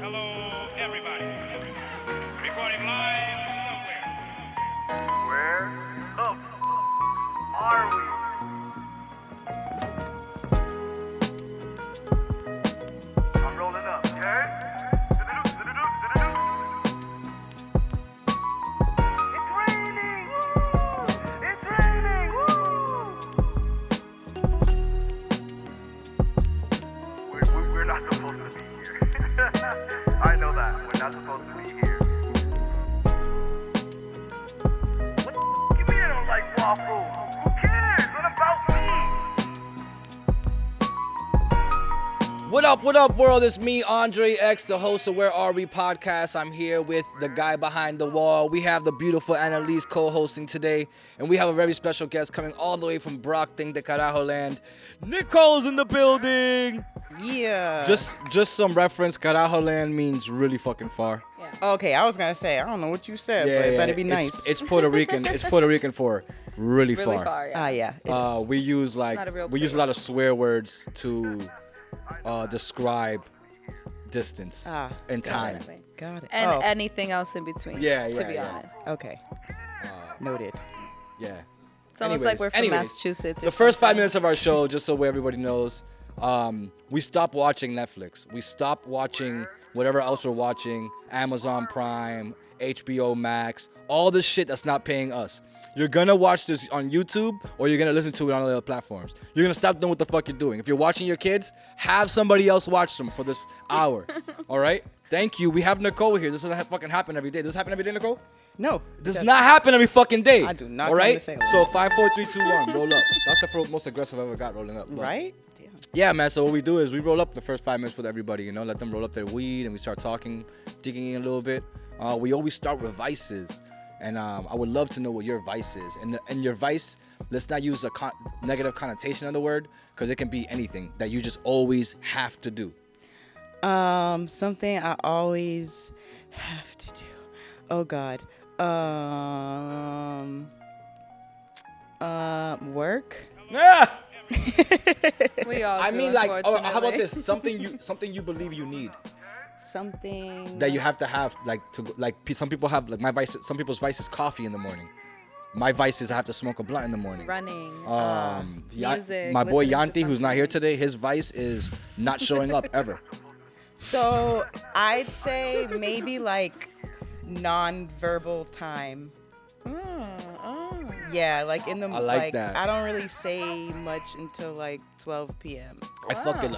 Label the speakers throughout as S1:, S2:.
S1: Hello, everybody. Recording live from nowhere.
S2: Where up are we? I'm rolling up, okay? It's raining! Woo! It's raining! Woo! We're not supposed to be here. I know that. We're not supposed to be here. What the you mean I don't like waffles? Who cares? What about me?
S3: What up, world? It's me, Andre X, the host of Where Are We podcast. I'm here with the guy behind the wall. We have the beautiful Annalise co-hosting today, and we have a very special guest coming all the way from Brockton, the Carajo land. Nicole's in the building.
S4: Yeah.
S3: Just some reference. Carajo land means really fucking far.
S4: Okay, I was gonna say I don't know what you said, but it better be nice.
S3: It's Puerto Rican. It's Puerto Rican for really far.
S4: Ah, yeah. it is.
S3: We use a lot of swear words to describe distance and time.
S4: Got it.
S5: And anything else in between.
S3: Yeah,
S5: To be
S3: yeah.
S5: honest,
S4: Okay. Noted.
S3: Yeah.
S5: it's almost like we're from Massachusetts. Or
S3: The first 5
S5: something.
S3: minutes of our show, just so everybody knows, we stopped watching Netflix. We stopped watching whatever else we're watching, Amazon Prime, HBO Max, all this shit that's not paying us. You're gonna watch this on YouTube or you're gonna listen to it on other platforms. You're gonna stop doing what the fuck you're doing. If you're watching your kids, have somebody else watch them for this hour. All right? Thank you. We have Nicole here. This doesn't fucking happen every day. Does this happen every day, Nicole?
S4: No.
S3: This does not happen every fucking day.
S4: I do not
S3: All right?
S4: say
S3: So 5, 4, 3, 2, 1. Roll up. That's the most aggressive I've ever got rolling up. But
S4: Right? Damn.
S3: yeah, man. So what we do is we roll up the first 5 minutes with everybody, let them roll up their weed, and we start talking, digging in a little bit. We always start with vices, and I would love to know what your vice is. And your vice, let's not use a negative connotation of the word, because it can be anything that you just always have to do.
S4: Something I always have to do. Oh God. Work.
S3: Yeah.
S5: We all
S3: I
S5: do,
S3: mean, like, how about
S5: unfortunately.
S3: this? Something you believe you need.
S4: Something
S3: That you have to have, some people have, like, my vice. Some people's vice is coffee in the morning. My vice is I have to smoke a blunt in the morning.
S5: Running.
S3: Music.
S5: Music.
S3: My boy
S5: listening to
S3: Yanti, who's not here
S5: something.
S3: today, his vice is not showing up ever.
S4: So I'd say maybe like non-verbal time. Yeah, like in the
S3: I like that.
S4: I don't really say much until like 12 p.m.
S3: I fucking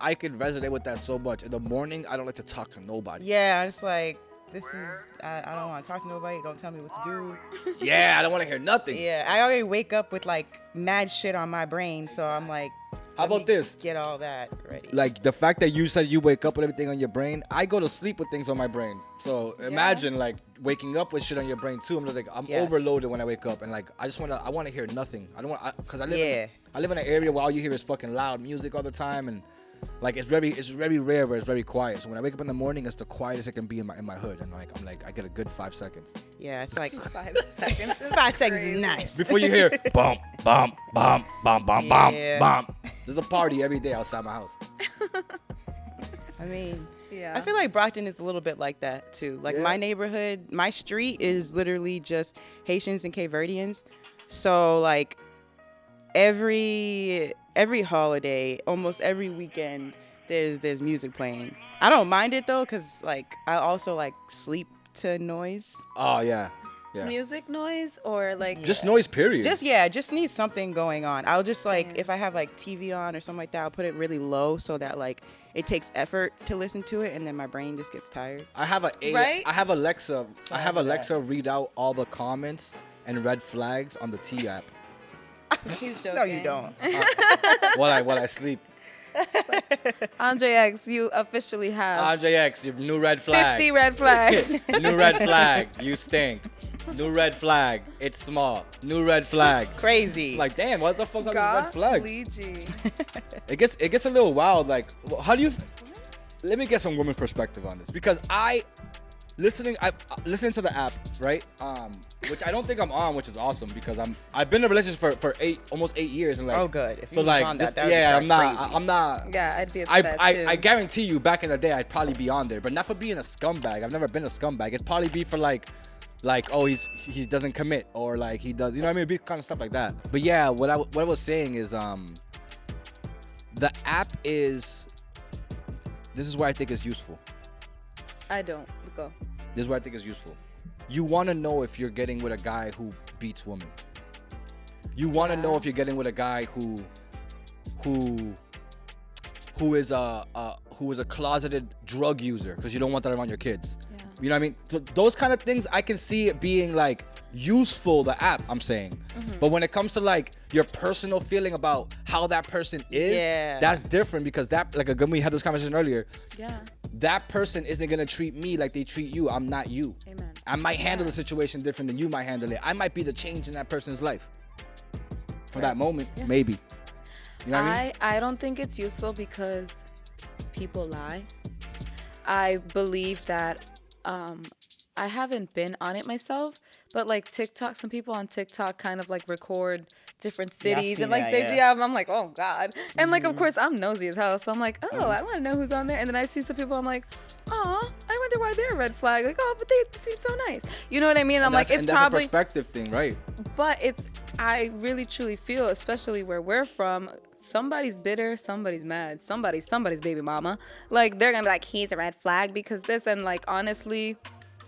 S3: I could resonate with that so much. In the morning, I don't like to talk to nobody.
S4: Yeah, it's like I don't want to talk to nobody. Don't tell me what to do.
S3: Yeah, I don't want to hear nothing.
S4: Yeah, I already wake up with like mad shit on my brain, so I'm like,
S3: How
S4: let
S3: about
S4: me
S3: this?
S4: Get all that ready.
S3: Like the fact that you said you wake up with everything on your brain, I go to sleep with things on my brain. So imagine like waking up with shit on your brain too. I'm just like I'm
S4: Yes.
S3: overloaded when I wake up, and like I want to hear nothing. I don't want because I live in an area where all you hear is fucking loud music all the time, and like it's very rare where it's very quiet. So when I wake up in the morning, it's the quietest it can be in my hood, and like I get a good 5 seconds
S4: Yeah, it's like
S5: 5 seconds.
S4: 5 seconds is nice.
S3: before you hear bump bump bump bump bump
S4: Yeah.
S3: bump bump. There's a party every day outside my house.
S4: I mean,
S5: Yeah.
S4: I feel like Brockton is a little bit like that too. Like my neighborhood, my street is literally just Haitians and Cape Verdeans. So like every holiday, almost every weekend, there's music playing. I don't mind it though, cause like I also like sleep to noise.
S3: Oh yeah. Yeah.
S5: Music noise or like
S3: Just noise, period.
S4: Just need something going on. I'll just like if I have like TV on or something like that, I'll put it really low so that like it takes effort to listen to it, and then my brain just gets tired.
S3: I have
S5: Right?
S3: I have Alexa. I have
S4: have
S3: Alexa read out all the comments and red flags on the T app
S5: He's joking.
S4: No, you don't.
S3: while I sleep.
S5: Andre X, you officially have
S3: Andre X, your new red flag.
S5: 50 red flags.
S3: New red flag. You stink. New red flag. It's small. New red flag.
S4: Crazy.
S3: Like damn, what the fuck's all these red flags?
S5: Luigi.
S3: It gets a little wild. Like, how do you? Let me get some woman perspective on this because I listening to the app, right? Which I don't think I'm on, which is awesome because I've been in a relationship for almost 8 years and like.
S4: Oh, good. If
S3: So
S4: you was
S3: like
S4: on
S3: this,
S4: that would be
S3: yeah,
S4: crazy.
S3: I'm not.
S5: Yeah, I'd be upset too.
S3: I guarantee you, back in the day, I'd probably be on there, but not for being a scumbag. I've never been a scumbag. It'd probably be for like, oh, he doesn't commit, or like he does, you know what I mean? It'd be kind of stuff like that. But yeah, what I was saying is, the app is. This is where I think it's useful.
S5: I don't. Go.
S3: This is what I think is useful. You want to know if you're getting with a guy who beats women. You want to know if you're getting with a guy who is a closeted drug user because you don't want that around your kids.
S5: Yeah.
S3: You know what I mean? So those kind of things, I can see it being like useful, the app, I'm saying. But when it comes to like your personal feeling about how that person is, that's different because that, like we had this conversation earlier.
S5: Yeah.
S3: That person isn't gonna treat me like they treat you. I'm not you.
S5: Amen.
S3: I might handle the situation different than you might handle it. I might be the change in that person's life for that moment, maybe. You know what I mean?
S5: I don't think it's useful because people lie. I believe that I haven't been on it myself, but like TikTok, some people on TikTok kind of like record different cities and like I'm like, oh God. And like, of course I'm nosy as hell. So I'm like, oh, I want to know who's on there. And then I see some people, I'm like, oh, I wonder why they're a red flag. Like, oh, but they seem so nice. You know what I mean? I'm like, it's
S3: and that's
S5: probably
S3: a perspective thing, right?
S5: But I really truly feel, especially where we're from, somebody's bitter, somebody's mad, somebody's baby mama. Like they're gonna be like, he's a red flag because this, and like honestly,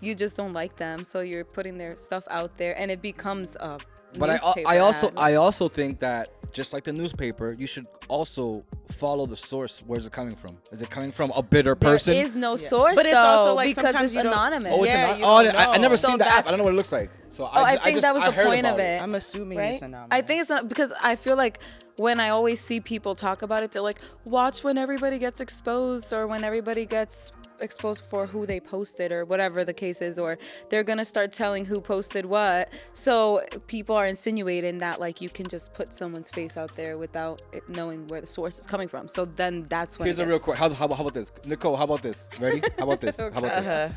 S5: you just don't like them, so you're putting their stuff out there, and it becomes a
S3: But
S5: newspaper
S3: I also
S5: ad.
S3: I also think that just like the newspaper, you should also follow the source. Where's it coming from? Is it coming from a bitter person?
S5: There is no source,
S4: But it's
S5: though,
S4: also like
S5: because
S4: sometimes
S5: it's
S4: you don't-
S5: anonymous.
S3: Oh, it's
S4: Yeah,
S3: not.
S4: you
S3: Oh,
S4: don't
S3: I never
S4: know.
S3: seen
S5: So
S3: the app.
S5: that's-
S3: I don't know what it looks like. So
S5: I think that was
S3: I
S5: the
S3: heard
S5: point of
S3: about
S5: it.
S4: I'm assuming
S5: right?
S4: it's anonymous.
S5: I think it's not, because I feel like when I always see people talk about it, they're like, watch when everybody gets exposed, or when everybody gets exposed for who they posted, or whatever the case is, or they're gonna start telling who posted what. So people are insinuating that like you can just put someone's face out there without it knowing where the source is coming from. So then that's when
S3: Here's a real quick. How about this, Nicole? How about this? Ready? How about this? How about this?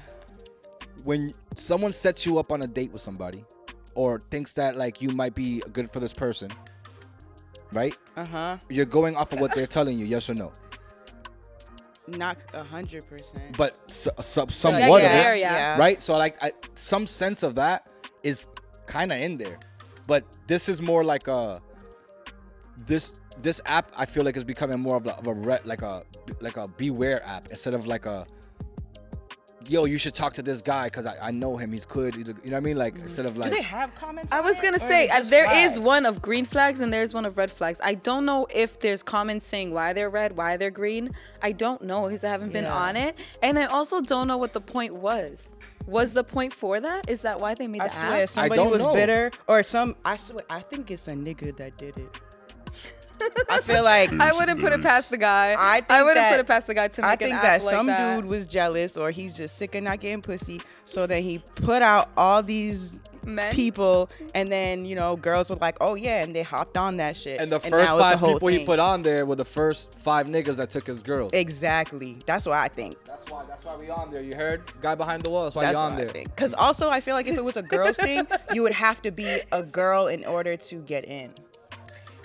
S3: When someone sets you up on a date with somebody, or thinks that like you might be good for this person, right? You're going off of what they're telling you, yes or no?
S4: Not 100%.
S3: But somewhat of it,
S5: yeah.
S3: right? So like some sense of that is kind of in there, but this is more like this app. I feel like is becoming more of a beware app instead of like a yo, you should talk to this guy because I know him. He's good. You know what I mean? Like instead of like.
S4: Do they have comments?
S5: I
S4: on
S5: was
S4: it,
S5: gonna
S4: or
S5: say
S4: is it just
S5: there
S4: flags?
S5: is one of green flags and there's one of red flags. I don't know if there's comments saying why they're red, why they're green. I don't know because I haven't been on it, and I also don't know what the point was. Was the point for that? Is that why they made
S4: I
S5: the
S4: swear
S5: app?
S4: somebody
S3: don't
S4: was
S3: know.
S4: bitter, or some. I swear, I think it's a nigga that did it. I feel like
S5: I wouldn't put it past the guy.
S4: I think
S5: wouldn't
S4: that-
S5: put it past the guy to make
S4: I think
S5: an
S4: that
S5: app like
S4: some
S5: that.
S4: dude was jealous, or he's just sick of not getting pussy. So then he put out all these
S5: Men?
S4: people, and then girls were like, "Oh yeah," and they hopped on that shit.
S3: And the
S4: now
S3: first
S4: it's a
S3: 5
S4: whole
S3: people he
S4: thing.
S3: put on there were the first 5 niggas that took his girls.
S4: Exactly. That's what I think.
S3: That's why we on there. You heard? Guy behind the wall. That's why
S4: That's
S3: you on
S4: what I
S3: there.
S4: think. Because also, I feel like if it was a girls thing, you would have to be a girl in order to get in.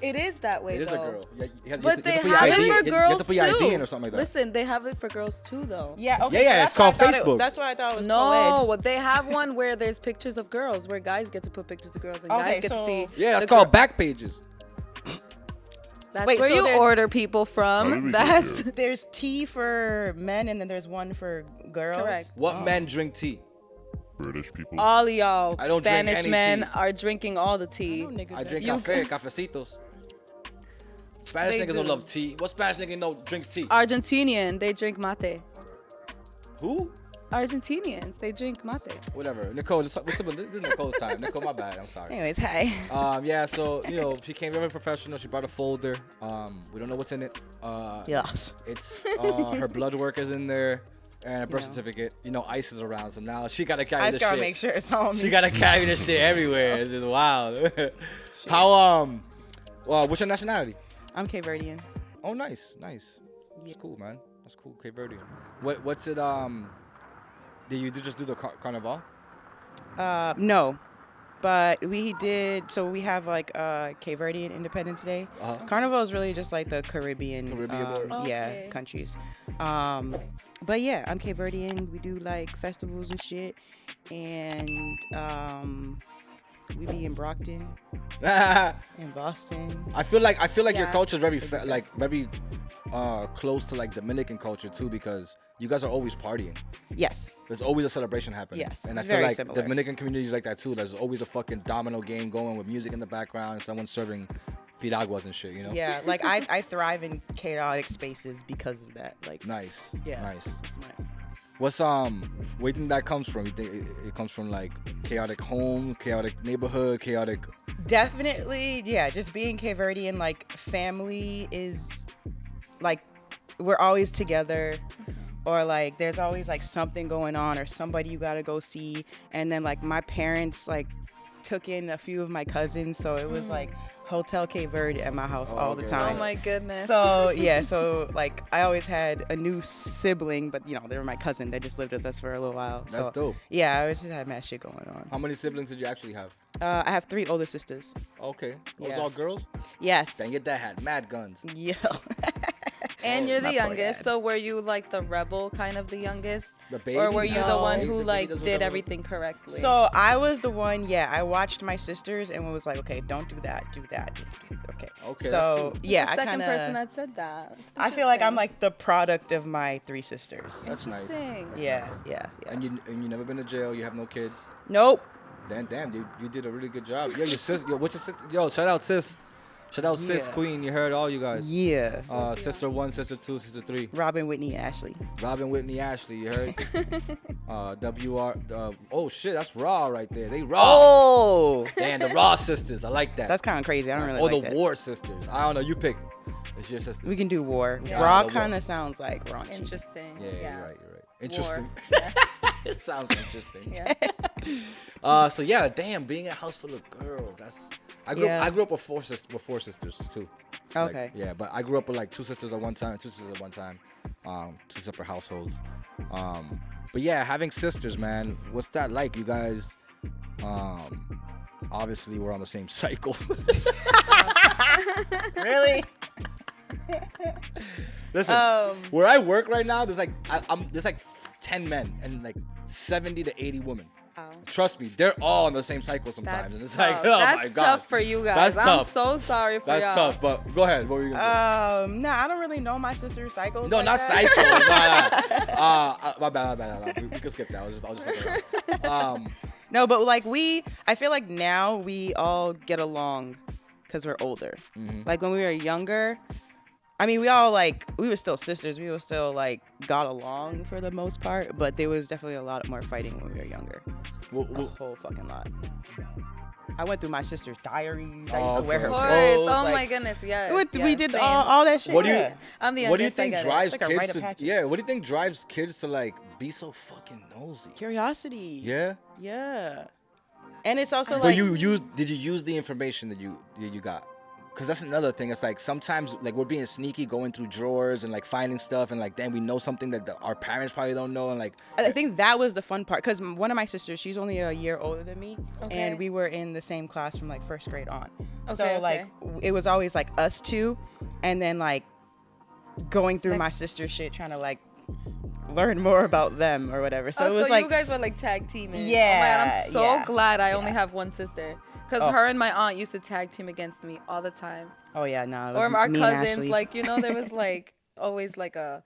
S5: It is that way
S3: It is
S5: though.
S3: a girl.
S5: But they
S3: you
S5: have
S3: have to
S5: it for
S3: put your ID. You
S5: girls
S3: have to put your ID
S5: too.
S3: in or something like that.
S5: Listen, they have it for girls too though.
S4: Yeah. Okay.
S3: Yeah,
S4: so
S3: it's
S4: that's why I
S3: called
S4: thought
S3: Facebook.
S4: That's why I thought it was
S5: No,
S4: co-ed.
S5: they have one where there's pictures of girls, where guys get to put pictures of girls and
S4: Okay,
S5: guys get to
S4: so-
S5: see.
S3: Yeah, it's
S5: the
S3: called
S5: girl-
S3: back pages.
S5: That's
S4: Wait,
S5: where
S4: so
S5: you
S4: there's-
S5: order people from. That's
S4: There's tea for men, and then there's one for girls.
S5: Correct.
S3: What men drink tea?
S6: British people.
S5: all of y'all
S3: I don't drink
S5: Spanish
S3: any
S5: men
S3: tea.
S5: are drinking all the tea.
S4: No niggas
S3: I
S4: that-
S3: drink
S5: You-
S3: cafecitos. Spanish
S5: They
S3: niggas don't
S5: do.
S3: love tea. What Spanish nigga drinks tea?
S5: Argentinian, they drink mate.
S3: Who?
S5: Argentinians, they drink mate.
S3: Whatever. Nicole, this is Nicole's time. Nicole, my bad. I'm sorry.
S4: Anyways, hi.
S3: Yeah, so, she came very professional. She brought a folder. We don't know what's in it.
S4: Yes.
S3: It's her blood work is in there and a birth certificate. ICE is around, so now she gotta carry
S4: I
S3: this
S4: just gotta
S3: shit.
S4: make sure it's on me.
S3: She gotta carry this shit everywhere. It's just wild. How what's your nationality?
S4: I'm Cape Verdean.
S3: Oh, nice. That's cool, man. That's cool, Cape Verdean. What's it Did you just do the carnival?
S4: No, but we did. So we have like Cape Verdean Independence Day. Carnival is really just like the Caribbean
S5: Okay.
S4: countries. But yeah, I'm Cape Verdean. We do like festivals and shit, and we be in Brockton, in Boston.
S3: I feel like your
S5: Yeah.
S3: culture is very very close to like Dominican culture too, because you guys are always partying.
S4: Yes.
S3: There's always a celebration happening.
S4: Yes,
S3: And I
S4: it's
S3: feel
S4: very
S3: like
S4: similar.
S3: Dominican communities like that too. There's always a fucking domino game going with music in the background and someone serving piraguas and shit, you know?
S4: Yeah, like I thrive in chaotic spaces because of that. Like,
S3: Nice.
S4: yeah,
S3: Nice.
S4: it's my-
S3: What's where do you think that comes from? You think it comes from like chaotic home, chaotic neighborhood, chaotic?
S4: Definitely, yeah. Just being Cape Verdean, like family is, like, we're always together, or like there's always like something going on or somebody you gotta go see. And then like my parents like took in a few of my cousins, so it was like Hotel Cape Verde at my house all the
S3: okay.
S4: time.
S5: Oh my goodness.
S4: So yeah, so like I always had a new sibling, but you know they were my cousin. They just lived with us for a little while.
S3: That's
S4: So
S3: dope.
S4: yeah, I always just had mad shit going on.
S3: How many siblings did you actually have?
S4: I have 3 older sisters.
S3: Okay. Those
S4: Yeah.
S3: all girls?
S4: Yes.
S3: Dang it, that had mad guns.
S4: Yo.
S5: And you're
S4: My
S5: the
S4: poor
S5: youngest,
S4: dad.
S5: so were you like the rebel kind of the youngest?
S3: The baby?
S5: Or were you the
S4: No.
S5: one
S3: The
S5: who
S3: baby
S5: like
S3: does
S5: did
S3: whatever.
S5: everything correctly?
S4: So I was the one. Yeah, I watched my sisters and was like, okay, don't do that, do that. Okay.
S3: Okay,
S4: So
S3: that's cool.
S4: yeah,
S5: the
S4: I
S5: second
S4: kind
S5: person
S4: of.
S5: that said that.
S4: I feel like I'm
S5: Interesting.
S4: like the product of my 3 sisters.
S3: That's nice.
S5: Interesting.
S3: That's
S4: Yeah,
S3: nice.
S4: yeah, yeah.
S3: And you never been to jail. You have no kids.
S4: Nope.
S3: Damn, dude, you did a really good job. Yo, your sis, yo, what's your sister? Yo, shout out sis. Shout out sis
S4: Yeah.
S3: Queen. You heard all you guys.
S4: Yeah.
S3: Sister 1, sister 2, sister 3.
S4: Robin, Whitney, Ashley.
S3: Robin, Whitney, Ashley. You heard? WR. Oh shit, that's Raw right there. They Raw.
S4: Oh,
S3: Damn, the Raw sisters. I like that.
S4: that's kind of crazy. I don't really
S3: Or
S4: like
S3: the
S4: that.
S3: War sisters. I don't know. You pick. It's your sister.
S4: We can do war.
S5: Yeah.
S4: Raw
S3: the war.
S4: kind of sounds like raunchy.
S5: Interesting.
S3: Yeah,
S5: Yeah.
S3: you're right. Interesting.
S5: Yeah.
S3: It sounds interesting.
S5: Yeah.
S3: So yeah, damn, being a house full of girls. That's. I grew up with four sisters too. Like,
S4: Okay.
S3: yeah, but I grew up with like 2 sisters at one time, 2 sisters at one time, 2 separate households. But yeah, having sisters, man, what's that like? You guys, obviously we're on the same cycle.
S4: Really?
S3: Listen, where I work right now, there's like there's like 10 men and like 70 to 80 women.
S5: Wow.
S3: Trust me, they're all on the same cycle sometimes,
S5: That's
S3: and it's
S5: tough.
S3: like, oh my
S5: That's
S3: god,
S5: tough for you guys.
S3: That's
S5: I'm
S3: tough.
S5: so sorry for
S3: That's
S5: y'all.
S3: tough. But go ahead. What were you gonna say?
S4: Nah, I don't really know my sister's cycles.
S3: No,
S4: like
S3: not
S4: that.
S3: cycle. Nah. My bad. We can skip that. I'll just fucking around.
S4: No, but like I feel like now we all get along because we're older.
S3: Mhm.
S4: Like when we were younger, I mean, we were still sisters. We were still like got along for the most part, but there was definitely a lot more fighting when we were younger. A whole fucking lot. I went through my sister's diaries. I used to wear her
S5: Of
S3: Okay.
S5: course.
S4: clothes.
S5: Oh
S4: like,
S5: my goodness. Yes.
S4: we
S5: yes,
S4: did
S5: same.
S4: all that shit.
S3: What do you-
S4: yeah.
S5: I'm the youngest.
S3: What do you think
S5: I get it.
S3: drives
S4: It's like a rite
S3: kids
S4: of
S3: to?
S4: passage.
S3: Yeah. What do you think drives kids to like be so fucking nosy?
S4: Curiosity.
S3: Yeah.
S4: Yeah. And it's also
S3: But
S4: like
S3: did you use the information that you got? Because that's another thing. It's like sometimes like we're being sneaky, going through drawers and like finding stuff, and like then we know something that our parents probably don't know, and like
S4: I think that was the fun part because one of my sisters, she's only a year older than me,
S5: Okay.
S4: and we were in the same class from like 1st grade on. So
S5: Okay,
S4: like it was always like us two, and then like going through my
S5: Next-
S4: sister's shit, trying to like learn more about them or whatever. So
S5: Oh,
S4: it was
S5: so
S4: like
S5: you guys were like tag teaming.
S4: Yeah,
S5: Oh my God, I'm so
S4: yeah,
S5: glad I only
S4: yeah.
S5: have one sister. Because
S4: Oh.
S5: her and my aunt used to tag team against me all the time.
S4: oh yeah, no, it
S5: Or
S4: was
S5: our
S4: me and
S5: cousins.
S4: Ashley.
S5: Like, you know, there was like always like a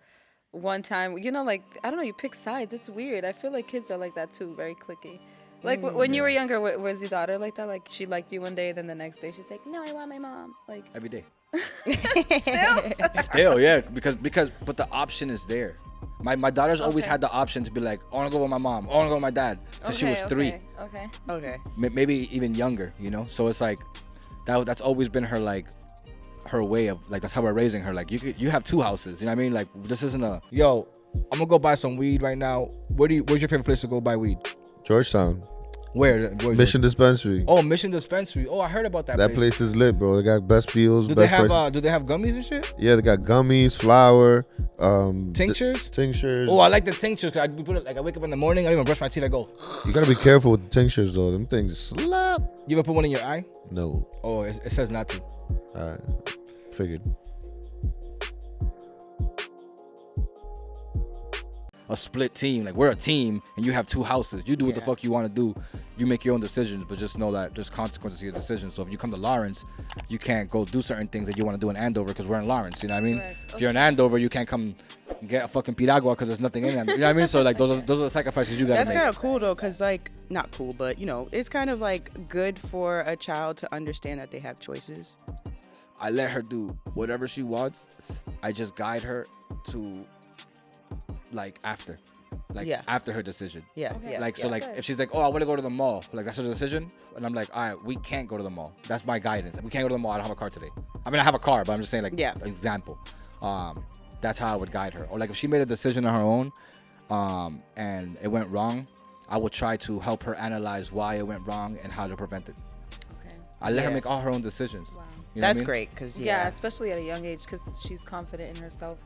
S5: one time, you know, like, I don't know, you pick sides. It's weird. I feel like kids are like that too, very cliquey. Like when you were younger, was your daughter like that? Like she liked you one day, then the next day she's like, no, I want my mom. Like,
S3: every day.
S5: still?
S3: Still, yeah, because but the option is there. My daughter's always
S5: Okay.
S3: had the option to be like, I want to go with my mom, I want to go with my dad, till she was 3,
S5: Okay.
S4: okay.
S3: Maybe even younger, you know. So it's like that's always been her like her way of like that's how we're raising her. Like you have 2 houses, you know what I mean? Like this isn't a I'm gonna go buy some weed right now. Where's your favorite place to go buy weed?
S6: Georgetown.
S3: Where
S6: Mission Dispensary.
S3: Oh, Mission Dispensary. Oh, I heard about that.
S6: That place is lit, bro. They got best deals.
S3: Do
S6: best
S3: they have
S6: prices.
S3: do they have gummies and shit?
S6: Yeah, they got gummies, flour,
S3: Tinctures.
S6: Tinctures.
S3: Oh, I like the tinctures. I put it like I wake up in the morning. I don't even brush my teeth. I go.
S6: You gotta be careful with the tinctures though. Them things slap.
S3: You ever put one in your eye?
S6: No.
S3: Oh, it says not to.
S6: Alright. Figured.
S3: A split team. Like we're a team, and you have two houses. You do what the fuck you want to do. You make your own decisions, but just know that there's consequences to your decisions. So if you come to Lawrence, you can't go do certain things that you want to do in Andover because we're in Lawrence. You know what I mean?
S5: Correct.
S3: If you're in Andover, you can't come get a fucking piragua because there's nothing in them. You know what I mean? So like those are the sacrifices you gotta
S4: That's
S3: make.
S4: kind of cool though, cause like not cool, but you know, it's kind of like good for a child to understand that they have choices.
S3: I let her do whatever she wants. I just guide her to like after her decision.
S4: Yeah,
S5: Okay.
S4: yeah.
S3: Like so,
S5: Yeah.
S3: like
S5: Good.
S3: if she's like, "Oh, I want to go to the mall," like that's her decision, and I'm like, "All right, we can't go to the mall." That's my guidance. We can't go to the mall. I don't have a car today. I mean, I have a car, but I'm just saying, like,
S4: Yeah.
S3: example. That's how I would guide her. Or like if she made a decision on her own, and it went wrong, I would try to help her analyze why it went wrong and how to prevent it.
S5: Okay.
S3: I let her
S4: Yeah.
S3: make all her own decisions.
S5: Wow.
S3: You know what I
S4: That's
S3: mean?
S4: great, cause
S5: Yeah, especially at a young age, because she's confident in herself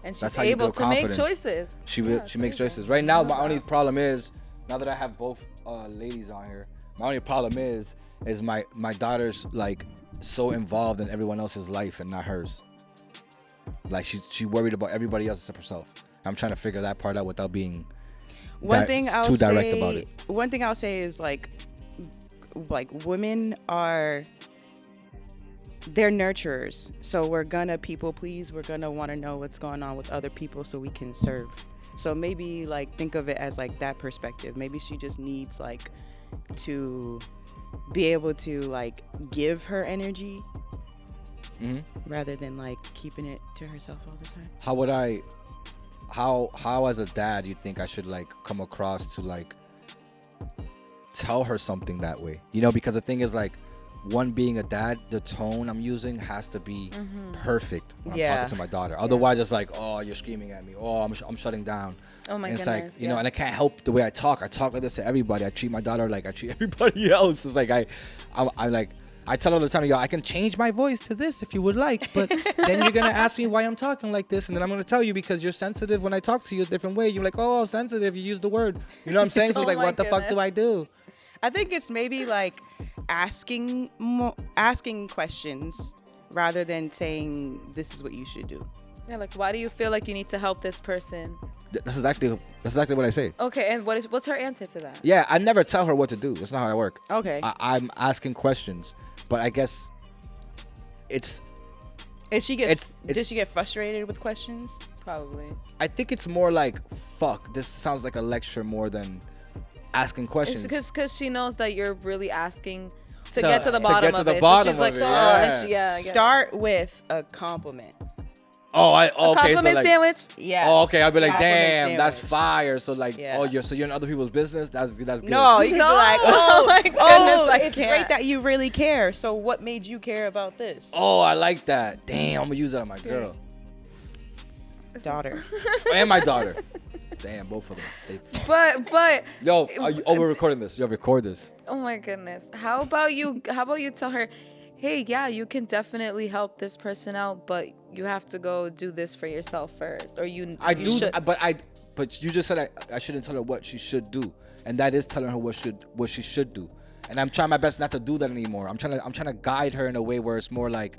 S5: and
S3: That's
S5: she's
S3: how you
S5: able
S3: build
S5: to make
S3: confidence.
S5: choices.
S3: She
S5: Yeah,
S3: she makes
S5: amazing.
S3: choices. Right now,
S5: I
S3: my
S5: love
S3: only
S5: that.
S3: problem is, now that I have both ladies on here, my only problem is my daughter's like so involved in everyone else's life and not hers. Like she worried about everybody else except herself. I'm trying to figure that part out without being
S4: One thing I'll
S3: too
S4: say,
S3: direct about it.
S4: One thing I'll say is like women are, they're nurturers. So we're gonna people please. We're gonna want to know what's going on with other people so we can serve. So maybe like think of it as like that perspective. Maybe she just needs like to be able to like give her energy rather than like keeping it to herself all the time.
S3: How would I, how as a dad you think I should like come across to like tell her something that way? You know, because the thing is like, one being a dad, the tone I'm using has to be perfect when I'm talking to my daughter. Otherwise, it's like, oh, you're screaming at me. Oh, I'm shutting down.
S5: Oh my
S3: and it's
S5: goodness.
S3: like, you know, and I can't help the way I talk. I talk like this to everybody. I treat my daughter like I treat everybody else. It's like I'm like, I tell her all the time, yo, I can change my voice to this if you would like, but then you're gonna ask me why I'm talking like this, and then I'm gonna tell you because you're sensitive when I talk to you a different way. You're like, oh, sensitive. You use the word. You know what I'm saying? So it's
S5: Oh
S3: like,
S5: my
S3: what the fuck do I do?
S4: I think it's maybe like asking questions rather than saying this is what you should do.
S5: Yeah, like why do you feel like you need to help this person?
S3: That's exactly what I say.
S5: Okay, and what's her answer to that?
S3: Yeah, I never tell her what to do. That's not how I work.
S4: Okay.
S3: I'm asking questions, but I guess it's.
S4: If she
S3: it's-
S4: did she get frustrated with questions?
S5: Probably.
S3: I think it's more like, fuck, this sounds like a lecture more than asking questions.
S5: It's because she knows that you're really asking to
S3: So-
S5: get to the
S3: to
S5: bottom
S3: get to
S5: of
S3: the
S5: it.
S3: bottom
S5: So she's like,
S3: of it,
S5: oh,
S3: yeah.
S5: and she, yeah, I get it.
S4: Start with a compliment.
S3: Oh,
S5: A
S3: okay, so
S5: compliment
S3: like,
S5: sandwich.
S4: Yeah.
S3: oh, okay, I'll be like,
S4: Compliment
S3: damn, that's
S4: sandwich.
S3: fire. So like,
S4: Yeah.
S3: oh, you're in other people's business. That's good.
S4: No, you can
S5: No.
S4: be like,
S5: Oh
S4: oh,
S5: my goodness, I
S4: it's
S5: can't.
S4: great that you really care. So what made you care about this?
S3: Oh, I like that. Damn, I'm gonna use that on my girl
S4: Daughter.
S3: and my daughter. Damn, both of them.
S5: But
S3: Yo, we're recording this. Yo, record this.
S5: oh my goodness. How about you tell her, hey, yeah, you can definitely help this person out, but you have to go do this for yourself first, or you should.
S3: But you just said I shouldn't tell her what she should do, and that is telling her what she should do. And I'm trying my best not to do that anymore. I'm trying to guide her in a way where it's more like,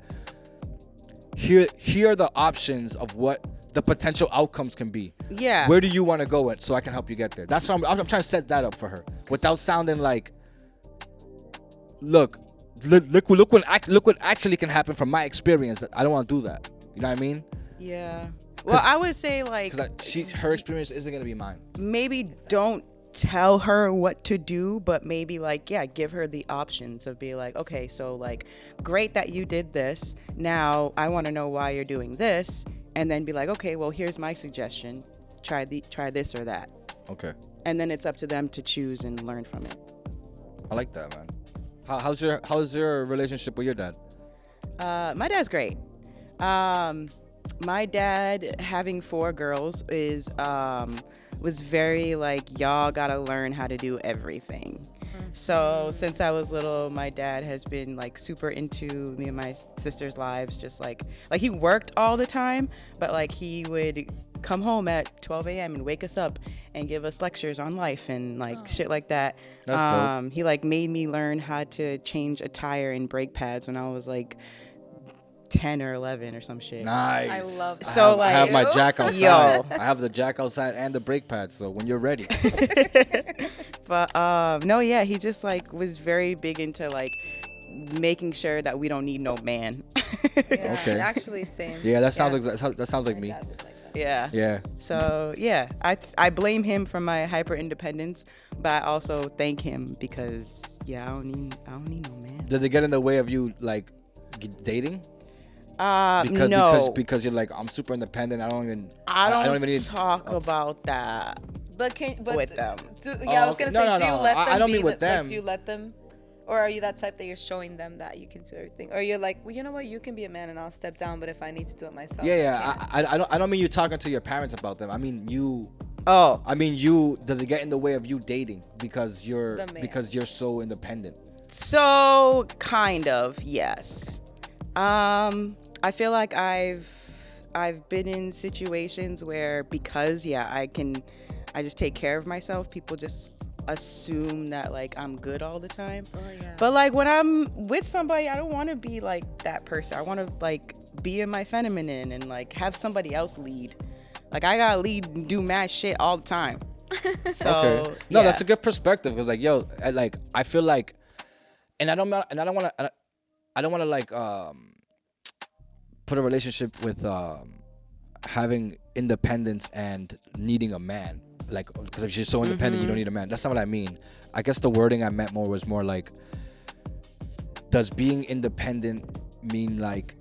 S3: here are the options of what the potential outcomes can be.
S4: Yeah.
S3: Where do you want to go at so I can help you get there? That's what I'm trying to set that up for her without sounding like, look what actually can happen from my experience. I don't want to do that. You know what I mean?
S4: Yeah. Well, I would say like
S3: Because her experience isn't gonna be mine.
S4: maybe don't tell her what to do, but maybe like, yeah, give her the options of be like, okay, so like, great that you did this. Now I want to know why you're doing this, and then be like, okay, well, here's my suggestion. Try this or that.
S3: Okay.
S4: And then it's up to them to choose and learn from it.
S3: I like that, man. How's your relationship with your dad?
S4: My dad's great. My dad, having 4 girls, was very like, y'all gotta learn how to do everything. So since I was little, my dad has been like super into me and my sister's lives. Just like he worked all the time, but like he would come home at 12 a.m. and wake us up and give us lectures on life and like shit like that.
S3: That's dope.
S4: He like made me learn how to change a tire and brake pads when I was like 10 or 11 or some shit.
S3: Nice.
S5: I love that.
S4: So,
S3: I have my
S5: Ew.
S3: jack outside.
S4: Yo.
S3: I have the jack outside and the brake pads. So when you're ready.
S4: But no, yeah, he just like was very big into like making sure that we don't need no man.
S5: Yeah,
S3: Okay.
S5: actually, same.
S3: Yeah, that sounds
S4: Yeah.
S3: like that sounds like
S5: My
S3: me.
S5: dad was like that.
S4: Yeah.
S3: Yeah.
S4: So yeah, I blame him for my hyper independence, but I also thank him because yeah, I don't need no man.
S3: Does it get in the way of you like dating? Because
S4: No,
S3: because you're like, I'm super independent. I don't
S4: I don't
S3: even need
S4: talk about that
S5: But
S4: with them.
S5: I was
S3: okay.
S5: gonna
S3: No,
S5: say,
S3: no,
S5: do you
S3: no.
S5: let them
S3: I don't
S5: be
S3: mean with
S5: the- like,
S3: them.
S5: do you let them, or are you that type that you're showing them that you can do everything, or you're like, well, you know what, you can be a man and I'll step down, but if I need to do it myself,
S3: Yeah,
S5: I
S3: yeah.
S5: can.
S3: I don't mean you talking to your parents about them. I mean you.
S4: Oh,
S3: I mean you. Does it get in the way of you dating because you're
S5: The man.
S3: because you're so independent?
S4: so kind of yes. I feel like I've been in situations where because I just take care of myself. People just assume that like I'm good all the time.
S5: Oh, yeah.
S4: But like when I'm with somebody, I don't want to be like that person. I want to like be in my feminine and like have somebody else lead. Like I gotta lead and do mad shit all the time. So
S3: Okay. No,
S4: yeah.
S3: that's a good perspective because like yo, I feel like, and I don't want to like put a relationship with having independence and needing a man. Like, because if you're so independent, you don't need a man. That's not what I mean. I guess the wording I meant more was more like, does being independent mean like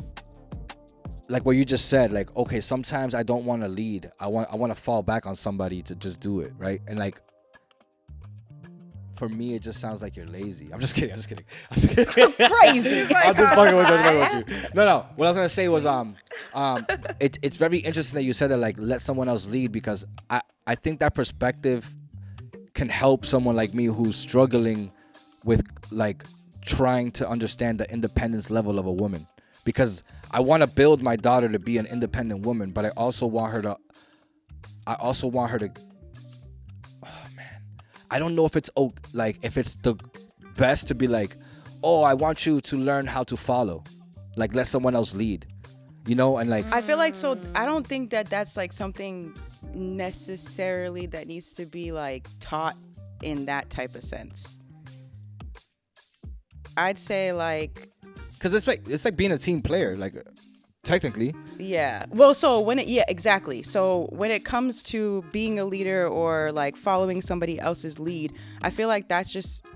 S3: what you just said? Like, okay, sometimes I don't want to lead. I want to fall back on somebody to just do it, right? And like, for me, it just sounds like you're lazy. I'm just kidding.
S4: Crazy.
S3: I'm just fucking with you. No. What I was gonna say was it's very interesting that you said that like let someone else lead because I think that perspective can help someone like me who's struggling with like trying to understand the independence level of a woman because I want to build my daughter to be an independent woman, but I also want her to. I don't know if it's if it's the best to be like, oh, I want you to learn how to follow, like let someone else lead, you know, and like
S4: I feel like so I don't think that that's like something necessarily that needs to be like taught in that type of sense. I'd say like
S3: because it's like being a team player, like technically.
S4: yeah. Well, so exactly. So when it comes to being a leader or like following somebody else's lead, I feel like that's just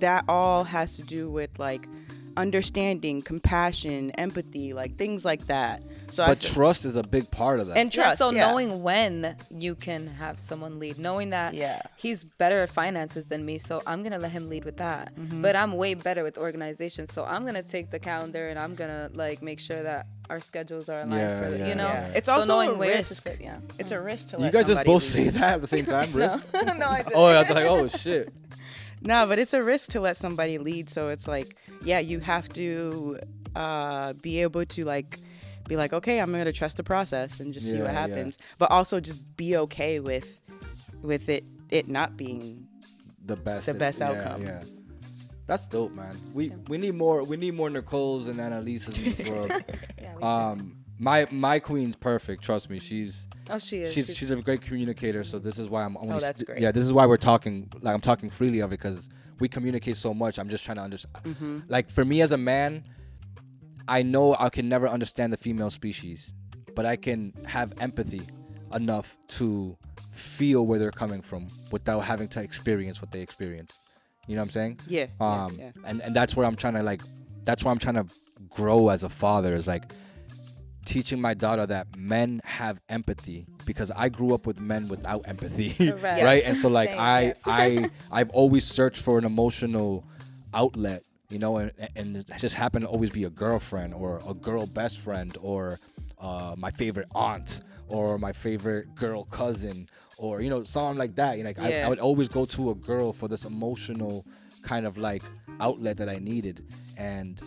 S4: that all has to do with like understanding, compassion, empathy, like things like that. So
S3: But trust is a big part of that.
S4: and trust.
S5: So
S4: yeah.
S5: knowing when you can have someone lead, knowing that
S4: Yeah.
S5: he's better at finances than me, so I'm gonna let him lead with that.
S4: Mm-hmm.
S5: But I'm way better with organization, so I'm gonna take the calendar and I'm gonna like make sure that our schedules are aligned
S3: Yeah,
S5: for the,
S3: yeah,
S5: you know.
S3: yeah.
S4: It's
S5: So
S4: also
S5: knowing
S4: a
S5: where to
S4: risk.
S5: sit, yeah.
S4: It's a risk to
S3: you
S4: let
S3: guys just
S4: somebody
S3: both
S4: lead.
S3: say that at the same time, risk?
S5: No, I didn't.
S3: Oh, I was like, oh shit.
S4: No, but it's a risk to let somebody lead. So it's like, yeah, you have to be able to like be like, okay, I'm gonna trust the process and just see
S3: Yeah,
S4: what
S3: yeah.
S4: happens. But also just be okay with it not being
S3: The best
S4: The outcome.
S3: Yeah. That's dope, man. We need more Nicoles and Annalises in this world.
S5: Yeah, me too.
S3: My queen's perfect, trust me. She's
S5: Oh, she is.
S3: she's a great communicator, so this is why I'm only
S4: that's great.
S3: yeah, this is why we're talking like I'm talking freely of it because we communicate so much. I'm just trying to understand.
S4: Mm-hmm.
S3: Like for me as a man, I know I can never understand the female species, but I can have empathy enough to feel where they're coming from without having to experience what they experience. You know what I'm saying?
S4: yeah. Yeah.
S3: And that's where I'm trying to grow as a father is like teaching my daughter that men have empathy because I grew up with men without empathy.
S5: Correct.
S3: Right?
S5: Yes.
S3: And so like
S5: Same, yes.
S3: I've always searched for an emotional outlet, you know, and it just happened to always be a girlfriend or a girl best friend or my favorite aunt or my favorite girl cousin or, you know, something like that. You know, like I
S4: Yeah.
S3: would always go to a girl for this emotional kind of like outlet that I needed, and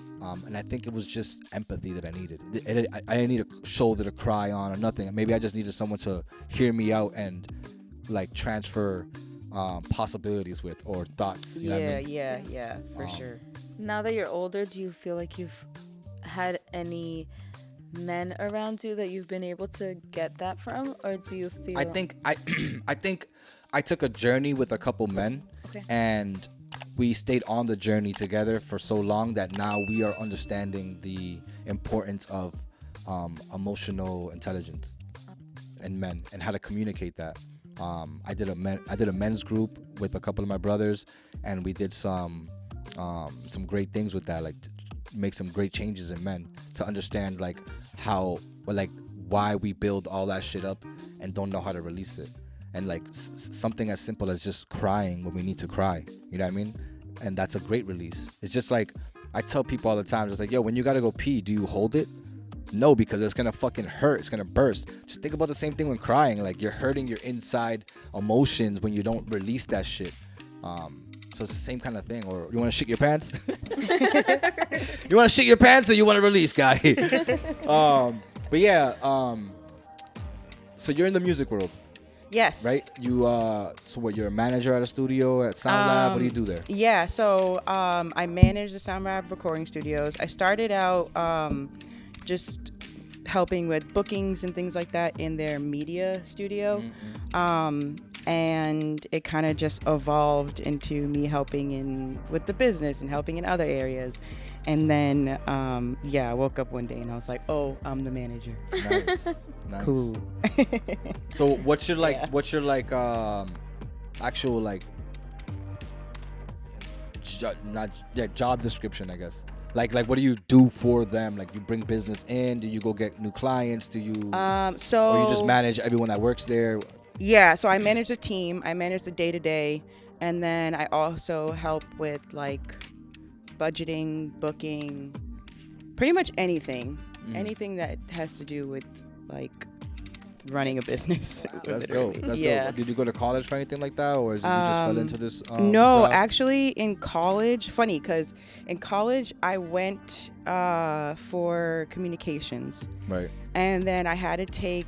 S3: I think it was just empathy that I needed. I didn't need a shoulder to cry on or nothing. Maybe I just needed someone to hear me out and like transfer possibilities with, or thoughts. You know what I mean?
S4: Yeah, for sure.
S5: Now that you're older, do you feel like you've had any men around you that you've been able to get that from, or do you feel?
S3: I think I took a journey with a couple men, and we stayed on the journey together for so long that now we are understanding the importance of emotional intelligence in men and how to communicate that. I did a men's group with a couple of my brothers, and we did some great things with that, like make some great changes in men to understand like how, like why we build all that shit up and don't know how to release it, and like something as simple as just crying when we need to cry, you know what I mean? And that's a great release. It's just like I tell people all the time, just like, yo, when you gotta go pee, do you hold it? No, because it's gonna fucking hurt. It's gonna burst. Just think about the same thing when crying. Like you're hurting your inside emotions when you don't release that shit. So it's the same kind of thing. Or you want to shit your pants? You want to shit your pants, or you want to release, guy? But yeah. So you're in the music world,
S4: Yes.
S3: right? You so what? You're a manager at a studio at SoundLab. What do you do there?
S4: Yeah, so I manage the SoundLab Recording Studios. I started out just helping with bookings and things like that in their media studio. And it kind of just evolved into me helping with the business and helping in other areas. And then, I woke up one day and I was like, oh, I'm the manager.
S3: Nice.
S4: Cool.
S3: So what's your actual like job description, I guess? Like what do you do for them? Like you bring business in? Do you go get new clients? Do you or you just manage everyone that works there?
S4: Yeah, so I manage the team. I manage the day-to-day, and then I also help with like budgeting, booking, pretty much anything that has to do with like running a business.
S3: That's dope. That's
S4: yeah.
S3: dope. Did you go to college for anything like that, or is it you just fell into this?
S4: No,
S3: job?
S4: actually, in college, funny, because in college I went for communications,
S3: Right.
S4: and then I had to take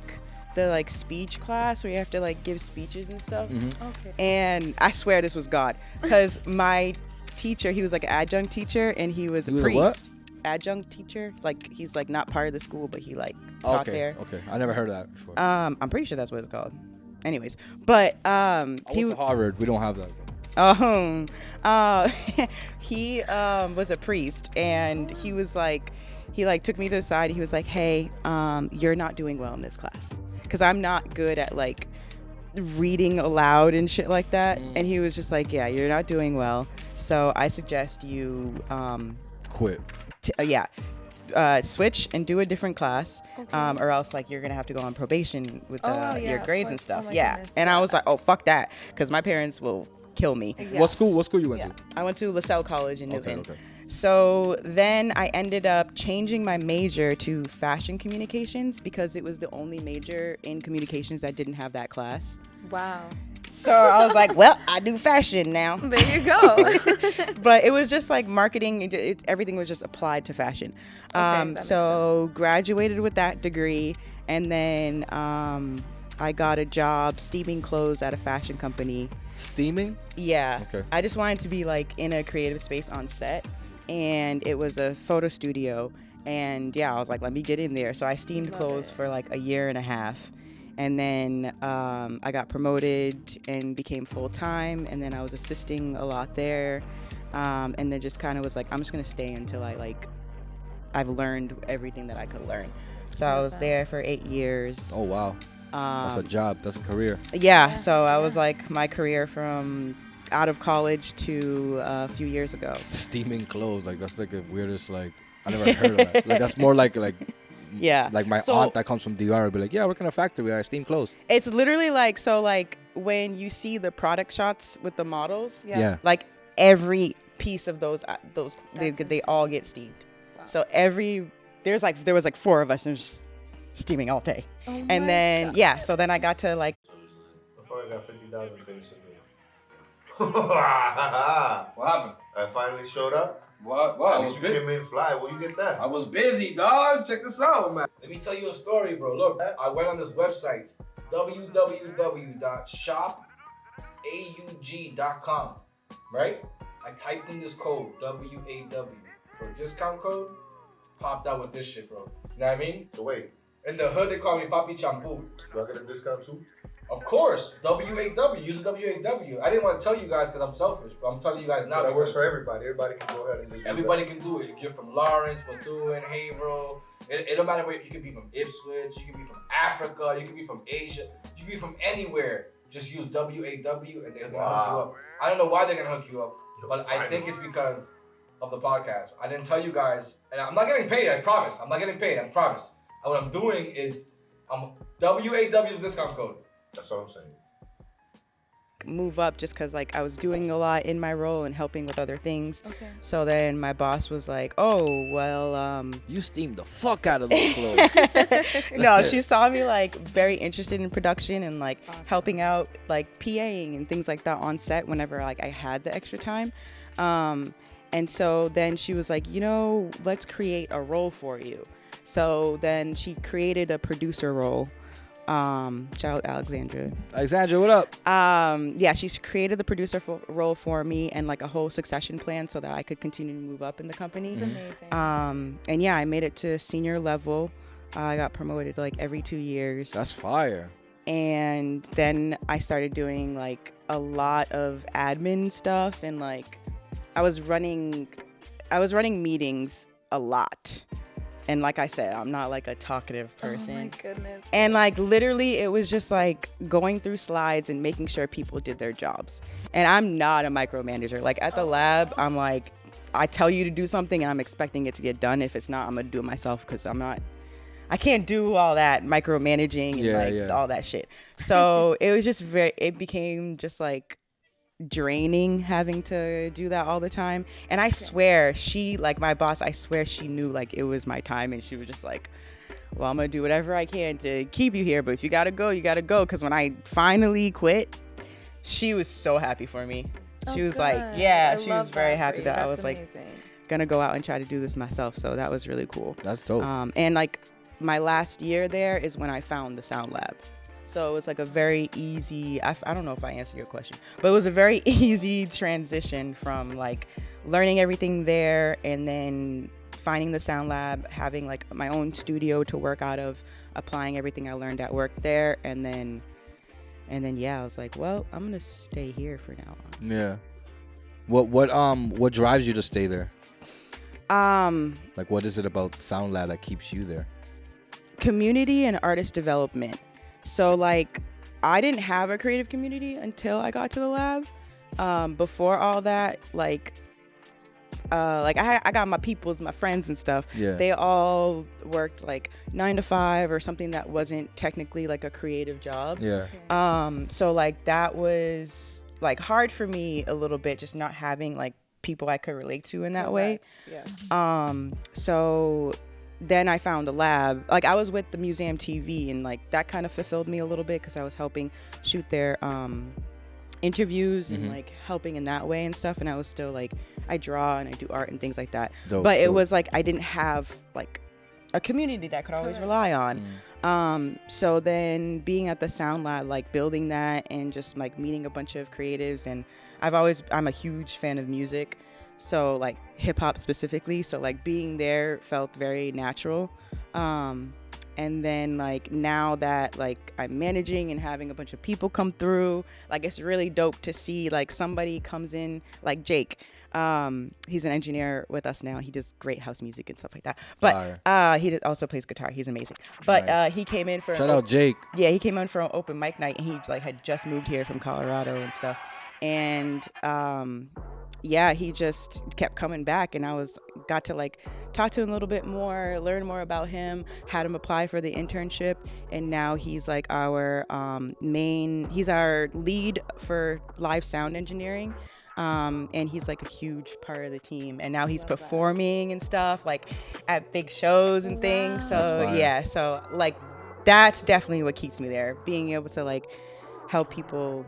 S4: the like speech class where you have to like give speeches and stuff.
S5: Okay.
S4: And I swear this was God, because my teacher, he was like an adjunct teacher, and he was a
S3: was a
S4: priest.
S3: what?
S4: Adjunct teacher, like he's like not part of the school, but he like taught there.
S3: Okay. I never heard of that before.
S4: I'm pretty sure that's what it's called. Anyways, but
S3: I went to Harvard. We don't have that.
S4: He was a priest, and he was like, he like took me to the side. He was like, hey, you're not doing well in this class, because I'm not good at like reading aloud and shit like that. And he was just like, yeah, you're not doing well, so I suggest you
S3: Quit.
S4: switch and do a different class, or else like you're gonna have to go on probation with your grades and stuff.
S5: Goodness.
S4: And I was like, oh fuck that, because my parents will kill me.
S3: Yes. What school you went to?
S4: I went to LaSalle College in Newton.
S3: Okay.
S4: So then I ended up changing my major to fashion communications, because it was the only major in communications that didn't have that class.
S5: Wow.
S4: So I was like, well, I do fashion now.
S5: There you go.
S4: But it was just like marketing. Everything was just applied to fashion. So graduated with that degree. And then I got a job steaming clothes at a fashion company.
S3: Steaming?
S4: Yeah.
S3: Okay.
S4: I just wanted to be like in a creative space on set. And it was a photo studio. And yeah, I was like, let me get in there. So I steamed clothes for like a year and a half. And then I got promoted and became full-time, and then I was assisting a lot there, and then just kind of was like, I'm just gonna stay until I've learned everything that I could learn. So I was there for 8 years.
S3: Oh wow, that's a job. That's a career.
S4: Yeah. So I was like my career from out of college to a few years ago.
S3: Steaming clothes, like that's like the weirdest. Like I never heard of that. Like that's more like.
S4: Yeah.
S3: Like my aunt that comes from DR would be like, yeah, I work in a factory. I steam clothes.
S4: It's literally like, so like when you see the product shots with the models,
S3: Yeah.
S4: like every piece of those they all get steamed. Wow. So there was like 4 of us and just steaming all day.
S5: Oh
S4: and then,
S5: God.
S4: so then I got to like.
S6: I got 50,000 basically. What
S3: happened?
S6: I finally showed up.
S3: What?
S6: At least you came in fly. Where you get that?
S3: I was busy, dog. Check this out, man. Let me tell you a story, bro. Look, I went on this website, www.shopaug.com, right? I typed in this code, WAW, for a discount code, popped out with this shit, bro. You know what I mean?
S6: So wait,
S3: In the hood, they call me Papi Champú.
S6: do I get a discount too?
S3: Of course, WAW. Use the WAW. I didn't want to tell you guys because I'm selfish, but I'm telling you guys now.
S6: That works
S3: because
S6: for everybody. Everybody can go ahead and just.
S3: everybody can do it. If you're from Lawrence, Methuen, Haverhill, it don't matter where. You can be from Ipswich, you can be from Africa, you can be from Asia, you can be from anywhere. Just use WAW and they're gonna hook you up. I don't know why they're gonna hook you up, but I think it's because of the podcast. I didn't tell you guys, and I'm not getting paid. I promise. I'm not getting paid. I promise. And what I'm doing is, WAW's a discount code.
S6: That's what I'm saying.
S4: Move up just because like I was doing a lot in my role and helping with other things.
S5: Okay.
S4: So then my boss was like, oh, well,
S3: You steamed the fuck out of those clothes.
S4: no, she saw me like very interested in production and like
S5: Awesome.
S4: helping out like PAing and things like that on set whenever like I had the extra time. And so then she was like, you know, let's create a role for you. So then she created a producer role. Shout out Alexandra.
S3: Alexandra, what up?
S4: Yeah, she's created the producer role for me and like a whole succession plan so that I could continue to move up in the company.
S5: It's amazing.
S4: And yeah, I made it to senior level. I got promoted like every 2 years.
S3: That's fire.
S4: And then I started doing like a lot of admin stuff and like I was running meetings a lot. And like I said, I'm not like a talkative person.
S5: Oh my goodness.
S4: And like literally it was just like going through slides and making sure people did their jobs. And I'm not a micromanager. Like at the lab, I'm like, I tell you to do something and I'm expecting it to get done. If it's not, I'm gonna do it myself because I can't do all that micromanaging and all that shit. So it was just it became just like draining having to do that all the time. And I swear like my boss, I swear she knew like it was my time and she was just like, well, I'm gonna do whatever I can to keep you here, but if you gotta go, you gotta go. Because when I finally quit, she was so happy for me. She was like, yeah, she was very happy that I was like gonna go out and try to do this myself. So that was really cool.
S3: That's dope.
S4: And like my last year there is when I found the SoundLab. So it was like a very easy, I don't know if I answered your question, but it was a very easy transition from like learning everything there and then finding the SoundLab, having like my own studio to work out of, applying everything I learned at work there. And then yeah, I was like, well, I'm going to stay here for now on.
S3: Yeah. What drives you to stay there? Like what is it about SoundLab that keeps you there?
S4: Community and artist development. So like I didn't have a creative community until I got to the lab. Before all that, like I got my peoples, my friends and stuff.
S3: Yeah.
S4: They all worked like 9 to 5 or something that wasn't technically like a creative job.
S3: Yeah.
S4: So like that was like hard for me a little bit, just not having like people I could relate to in that way.
S5: Yeah.
S4: So then I found the lab. Like I was with the museum TV and like that kind of fulfilled me a little bit because I was helping shoot their interviews and like helping in that way and stuff. And I was still like, I draw and I do art and things like that. But it was like I didn't have like a community that I could always rely on. So then being at the SoundLab, like building that and just like meeting a bunch of creatives. And I'm a huge fan of music. So like hip hop specifically. So like being there felt very natural. And then like now that like I'm managing and having a bunch of people come through, like it's really dope to see like somebody comes in like Jake. He's an engineer with us now. He does great house music and stuff like that. But he also plays guitar. He's amazing. But he came in for
S3: shout out Jake.
S4: Yeah, he came in for an open mic night and he like had just moved here from Colorado and stuff. And yeah, he just kept coming back and I got to like talk to him a little bit more, learn more about him, had him apply for the internship, and now he's like our he's our lead for live sound engineering. And he's like a huge part of the team, and now he's performing and stuff like at big shows and things. So yeah, so like that's definitely what keeps me there, being able to like help people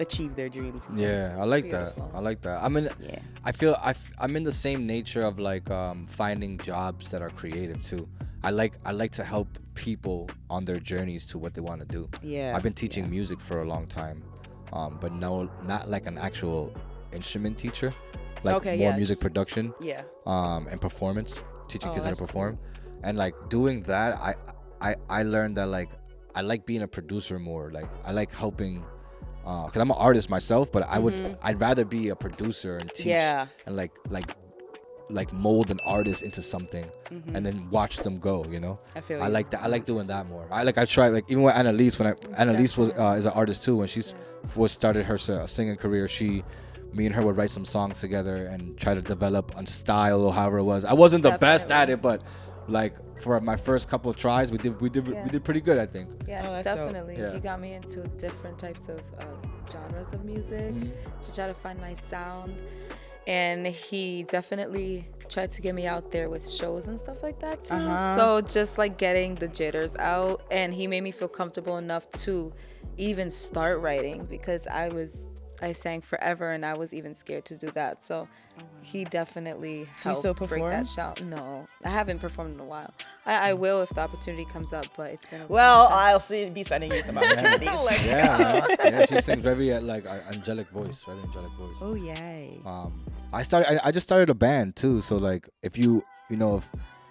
S4: achieve their dreams.
S3: Yeah, I like that.
S5: Beautiful.
S3: I like that. I mean,
S4: Yeah.
S3: I feel I'm in the same nature of like finding jobs that are creative too. I like to help people on their journeys to what they want to do.
S4: Yeah.
S3: I've been teaching music for a long time, but no, not like an actual instrument teacher, like
S4: Okay,
S3: more
S4: yeah,
S3: music
S4: just-
S3: production,
S4: Yeah.
S3: and performance, teaching
S4: Oh,
S3: kids how to
S4: that's
S3: perform, and like doing that, I learned that like I like being a producer more. Like I like helping, cause I'm an artist myself, but I'd rather be a producer and teach
S4: Yeah.
S3: and like mold an artist into something and then watch them go, you know.
S4: I feel
S3: I
S4: you.
S3: like that. I like doing that more. I tried, like, even with Annalise, Annalise was is an artist too. When was started her singing career, me and her would write some songs together and try to develop a style or however it was. I wasn't the best at it, but like for my first couple of tries, we did pretty good, I think.
S5: Yeah,
S4: Oh, that's dope.
S5: definitely.
S3: Yeah.
S5: He got me into different types of genres of music to try to find my sound. And he definitely tried to get me out there with shows and stuff like that too. So just like getting the jitters out, and he made me feel comfortable enough to even start writing, because I sang forever and I was even scared to do that. So he definitely helped
S4: still
S5: break
S4: perform?
S5: that shout. No, I haven't performed in a while. I will if the opportunity comes up, but it's been a
S4: Well, I'll be sending you some opportunities.
S3: Yeah, man. Yeah, she sings very like angelic voice, very angelic voice.
S4: Oh yay.
S3: I just started a band too, so like if you know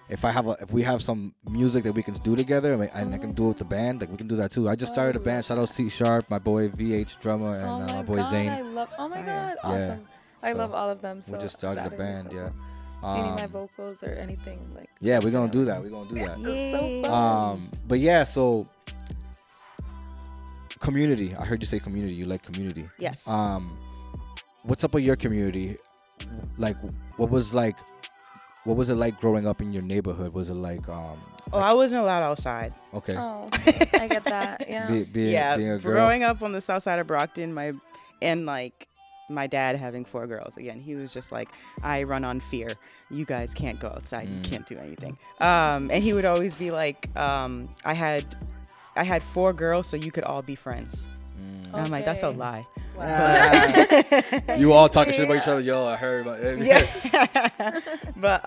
S3: if we have some music that we can do together, and I can do it with the band, like we can do that too. I just started a band. Shout out C Sharp, my boy VH drummer, and
S5: Oh my
S3: my boy
S5: God,
S3: Zane.
S5: I love. Oh my God,
S3: Yeah.
S5: awesome! I
S3: So,
S5: love all of them. So
S3: We just started a
S5: that'd be
S3: band,
S5: so
S3: yeah.
S5: cool. If you need my vocals or anything like.
S3: Yeah, we're gonna
S5: so-
S3: do that. We're gonna do that.
S5: It's so fun.
S3: But yeah, so community. I heard you say community. You like community.
S4: Yes.
S3: What's up with your community? Like, what was it like growing up in your neighborhood? Was it like
S4: I wasn't allowed outside.
S3: okay,
S5: Oh, I get that. Yeah.
S3: being a girl?
S4: Growing up on the south side of Brockton, my dad having 4 girls. Again, he was just like, I run on fear. You guys can't go outside. You can't do anything. And he would always be like, I had 4 girls, so you could all be friends. And I'm like, that's a
S5: Okay.
S4: lie.
S3: You all talking shit about each other, yo. I heard about it.
S4: Yeah. But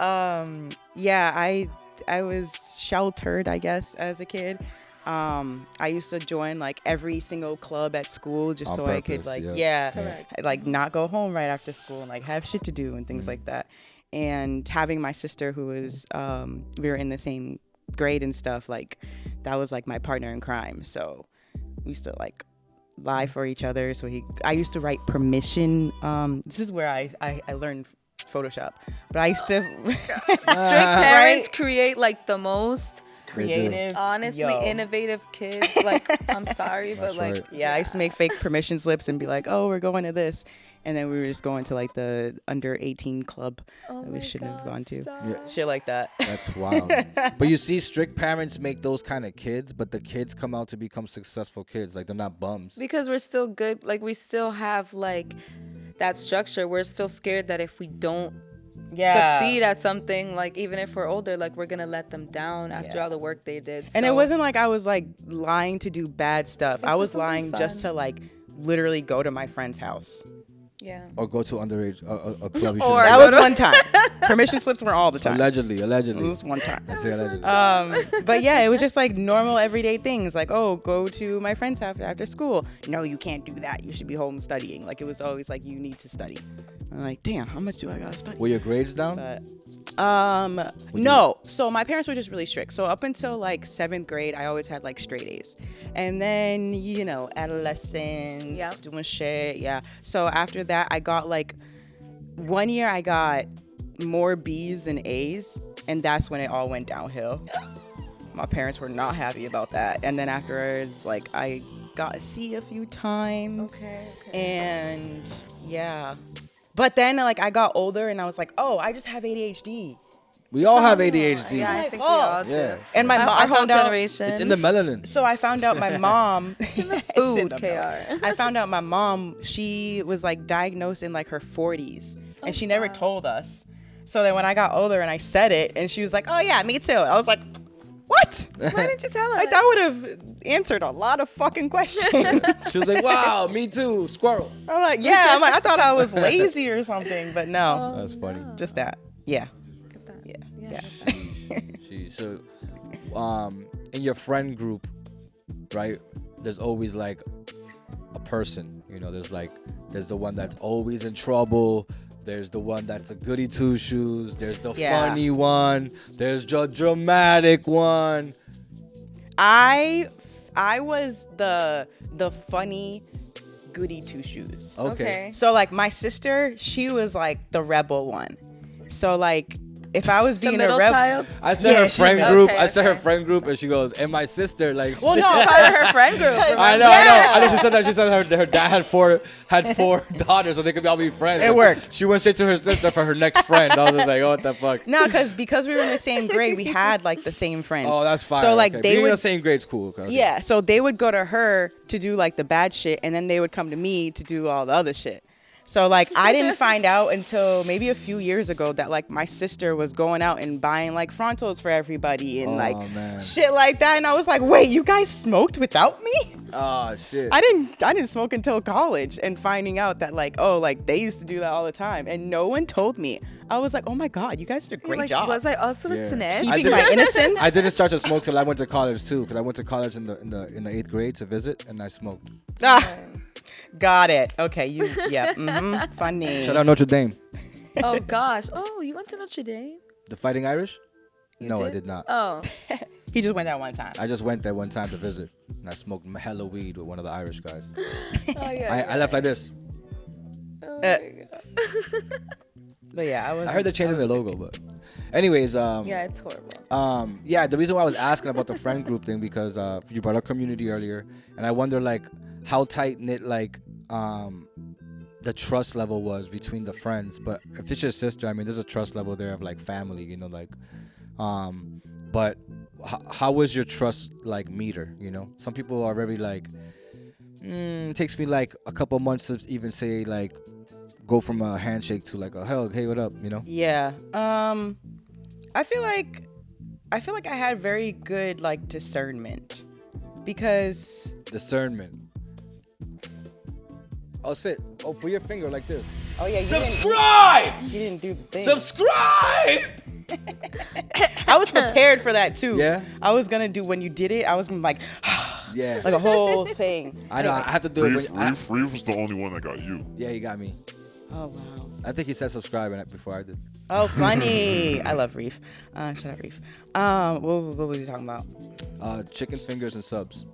S4: yeah, I was sheltered, I guess, as a kid. I used to join like every single club at school just
S3: On
S4: so I could
S3: purpose,
S4: like
S3: yeah.
S5: Correct.
S4: like not go home right after school and like have shit to do and things like that. And having my sister who was we were in the same grade and stuff, like that was like my partner in crime. So we used to like lie for each other. So I used to write permission. This is where I learned Photoshop, but I used to
S5: Strict parents create like the most
S4: creative,
S5: honestly
S4: yo.
S5: innovative kids. Like, I'm sorry, but
S3: That's
S5: like,
S3: right.
S4: Yeah, I used to make fake permission slips and be like, "Oh, we're going to this," and then we were just going to like the under 18 club
S5: oh
S4: that we
S5: my
S4: shouldn't have
S5: God,
S4: gone to.
S5: stop.
S3: Yeah.
S4: Shit like that.
S3: That's wild. But you see, strict parents make those kind of kids, but the kids come out to become successful kids. Like, they're not bums.
S5: Because we're still good. Like, we still have like that structure. We're still scared that if we don't succeed at something, like even if we're older, like we're gonna let them down after all the work they did.
S4: And it
S5: So-
S4: wasn't like I was like lying to do bad stuff. I
S5: It's
S4: was
S5: just something
S4: lying just
S5: fun.
S4: to like literally go to my friend's house.
S5: Yeah.
S3: Or go to underage a club. You
S5: Or-
S3: shouldn't
S4: That was one time. Permission slips were all the time.
S3: allegedly.
S4: It was one time.
S3: I say allegedly.
S4: But yeah, it was just like normal everyday things. Like, oh, go to my friend's house after school. No, you can't do that. You should be home studying. Like, it was always like, you need to study. I'm like, damn, how much do I gotta study?
S3: Were your grades down?
S4: But no. So my parents were just really strict. So up until like 7th grade, I always had like straight A's. And then, you know, adolescence,
S5: Yep.
S4: doing shit. Yeah. So after that, I got like, one year I got more B's than A's. And that's when it all went downhill. My parents were not happy about that. And then afterwards, like, I got a C a few times.
S5: Okay.
S4: And yeah. But then like I got older and I was like, oh, I just have ADHD.
S3: We all have ADHD.
S5: Yeah, I
S4: my
S5: think we
S4: fault.
S5: all do.
S3: Yeah.
S4: And my mom,
S5: Our whole
S4: found out,
S5: generation.
S3: It's in the melanin.
S4: so I found out my mom it's in
S5: food,
S4: the
S5: KR.
S4: milk. I found out my mom, she was like diagnosed in like her 40s and she never told us. So then when I got older and I said it and she was like, oh yeah, me too. I was like, What?
S5: Why didn't you tell us?
S4: Like that would have answered a lot of fucking questions.
S3: She was like, wow, me too, squirrel.
S4: I'm like, yeah. I'm like, I thought I was lazy or something, but no,
S3: That's funny.
S4: just that. Yeah.
S5: Get that.
S4: Yeah.
S5: Yeah.
S4: Yeah.
S3: She so in your friend group, right, there's always like a person, you know, there's the one that's always in trouble, there's the one that's a goody two shoes, there's the funny one, there's the dramatic one.
S4: I was the funny goody two shoes.
S3: Okay.
S4: So like my sister, she was like the rebel one. So like if I was
S5: The
S4: being a
S5: middle
S4: rebel,
S5: child.
S3: I said
S4: Yeah,
S3: her
S4: she-
S3: friend
S5: okay,
S3: group. I said her
S5: okay.
S3: friend group, and she goes, "And my sister, like."
S4: well, no,
S5: Part of her friend group.
S3: I know, I know. She said that. She said her dad had four daughters, so they could all be friends.
S4: It worked.
S3: She went straight to her sister for her next friend. I was just like, oh, what the fuck?
S4: no, because we were in the same grade, we had like the same friends.
S3: Oh, that's fine.
S4: So like
S3: okay.
S4: they
S3: Being in
S4: would
S3: the same grade's cool. Okay.
S4: Yeah, so they would go to her to do like the bad shit, and then they would come to me to do all the other shit. So like I didn't find out until maybe a few years ago that like my sister was going out and buying like frontals for everybody and like
S3: man.
S4: shit like that, and I was like, wait, you guys smoked without me?
S3: Oh shit.
S4: I didn't smoke until college, and finding out that like, oh, like they used to do that all the time, and no one told me. I was like, oh my god, you guys did a
S5: You're
S4: great
S5: like,
S4: job.
S5: was I also
S3: Yeah.
S5: a snitch?
S3: I
S4: Keeping
S3: did-
S4: my innocence.
S3: I didn't start to smoke till I went to college too, because I went to college in the 8th grade to visit, and I smoked.
S4: Ah, got it. Okay, yeah. Funny.
S3: Shout out Notre Dame.
S5: Oh gosh. Oh, you went to Notre Dame?
S3: The Fighting Irish?
S5: You
S3: No, I did not.
S5: Oh.
S4: He just went that one time.
S3: I just went there one time to visit, and I smoked hella weed with one of the Irish guys.
S5: Oh yeah.
S3: I left like this.
S5: Oh,
S4: Uh,
S5: my God.
S4: But yeah,
S3: I heard they're changing the logo, but anyways,
S5: Yeah, it's horrible.
S3: yeah, the reason why I was asking about the friend group thing because you brought up community earlier, and I wonder like how tight knit like the trust level was between the friends. But if it's your sister, I mean, there's a trust level there of like family, you know, like but how was your trust like meter? You know, some people are very like it takes me like a couple months to even say like go from a handshake to like a hell, hey, what up, you know?
S4: Yeah. I feel like I had very good like discernment because
S3: Discernment. Oh, sit. Oh, put your finger like this.
S4: oh yeah,
S3: Subscribe!
S4: you didn't do the thing.
S3: Subscribe!
S4: I was prepared for that too.
S3: Yeah?
S4: I was gonna do when you did it. I was gonna like
S3: Yeah.
S4: like a whole thing.
S3: I know. I have to do it.
S7: Reef was the only one that got you.
S3: Yeah, he got me.
S4: Oh wow.
S3: I think he said subscribe before I did.
S4: Oh funny. I love Reef. Shout out Reef. What were we talking about?
S3: Chicken fingers and subs.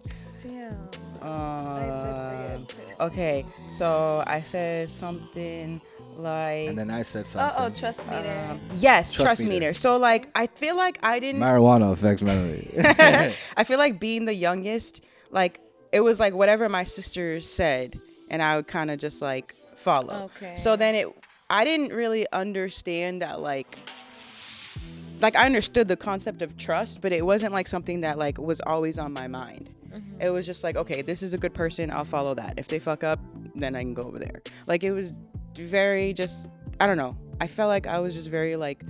S5: Damn.
S4: Uh,
S5: I did forget too.
S4: okay, so I said something like
S3: And then I said something.
S5: Oh, trust meter.
S4: yes,
S3: Trust
S4: trust
S3: meter.
S4: meter. So like I feel like I didn't
S3: Marijuana affects memory.
S4: I feel like being the youngest, like it was like whatever my sister said, and I would kind of just like follow.
S5: Okay.
S4: So then I didn't really understand that like I understood the concept of trust, but it wasn't like something that like was always on my mind. It was just like, okay, this is a good person, I'll follow that. If they fuck up, then I can go over there. Like it was very just, I don't know. I felt like I was just very like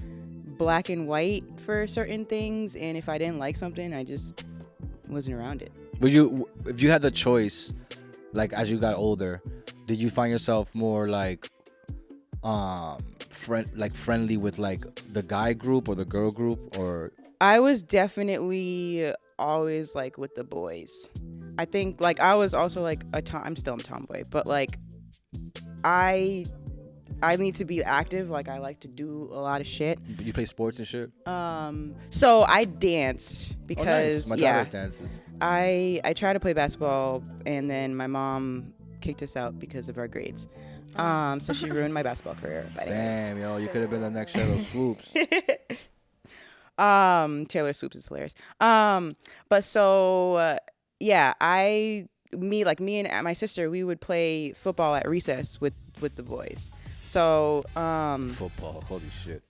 S4: black and white for certain things, and if I didn't like something, I just wasn't around it.
S3: But if you had the choice, like as you got older, did you find yourself more like friendly with like the guy group or the girl group, or?
S4: I was definitely always like with the boys. I think like I was also like I'm still a tomboy, but like I need to be active. Like I like to do a lot of shit.
S3: You play sports and shit?
S4: So I danced because
S3: My
S4: yeah,
S3: daughter dances.
S4: I tried to play basketball, and then my mom kicked us out because of our grades. So she ruined my basketball career. But anyways.
S3: Damn, yo, you could have been the next Cheryl Swoops.
S4: Taylor Swoops is hilarious. But so yeah, me and my sister, we would play football at recess with the boys. So
S3: Football, holy shit.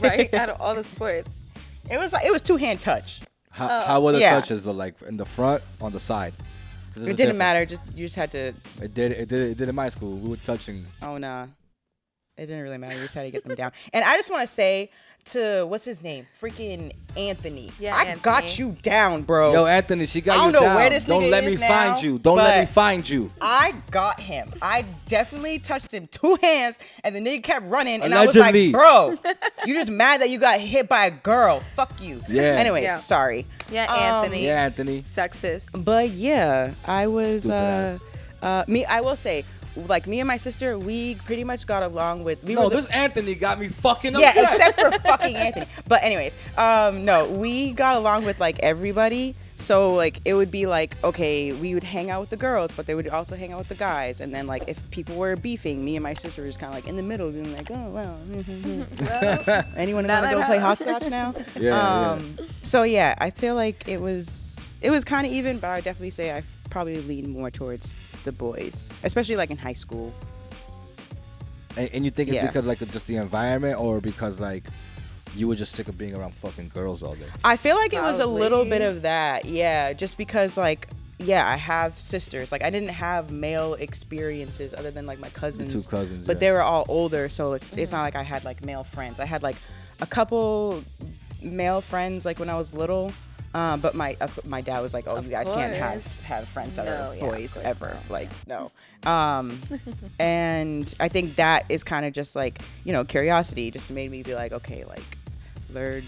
S5: Right? Out of all the sports.
S4: it was two-hand touch.
S3: How were the
S4: Yeah.
S3: touches? Though, like in the front, on the side? 'Cause
S4: It
S3: there's a
S4: didn't
S3: difference.
S4: matter. You just had to.
S3: It did in my school. We were touching.
S4: Oh nah. It didn't really matter. You just had to get them down. And I just want to say to, what's his name? Freaking Anthony.
S5: Yeah,
S4: I got
S5: Anthony.
S4: you down, bro.
S3: Yo, Anthony, she got
S4: I
S3: you
S4: don't know
S3: down.
S4: where this
S3: Don't
S4: nigga
S3: let me
S4: is now,
S3: find you. Don't let me
S4: but
S3: find you.
S4: I got him. I definitely touched him 2 hands, and the nigga kept running, and
S3: Allegedly.
S4: I was like, bro, you just mad that you got hit by a girl. Fuck you.
S3: Yeah.
S4: Anyway,
S5: Yeah.
S4: sorry.
S5: Yeah, Anthony.
S3: Yeah, Anthony.
S5: Sexist.
S4: But yeah, I was
S3: Stupid
S4: I will say, like, me and my sister, we pretty much got along with
S3: No, this Anthony got me fucking
S4: yeah,
S3: upset.
S4: except for fucking Anthony. But anyways, no, we got along with like everybody. So like it would be like, okay, we would hang out with the girls, but they would also hang out with the guys. And then like if people were beefing, me and my sister was kind of like in the middle, being like, oh well, anyone want to go play hopscotch now?
S3: Yeah,
S4: So yeah, I feel like it was kind of even, but I would definitely say I probably lean more towards the boys, especially like in high school.
S3: And you think it's
S4: Yeah.
S3: because like just the environment, or because like you were just sick of being around fucking girls all day?
S4: I feel like it was a little
S5: Probably.
S4: bit of that, yeah, just because like, yeah, I have sisters. Like I didn't have male experiences other than like my cousins.
S3: 2 cousins.
S4: But
S3: yeah.
S4: they were all older, so it's not like I had like male friends. I had like a couple male friends like when I was little. But my dad was like, "Oh,
S5: Of
S4: you guys can't
S5: course.
S4: have friends that
S5: No,
S4: are
S5: yeah, of
S4: boys
S5: course
S4: ever."
S5: not.
S4: Like, no. And I think that is kind of just like, you know, curiosity just made me be like, okay, like, learn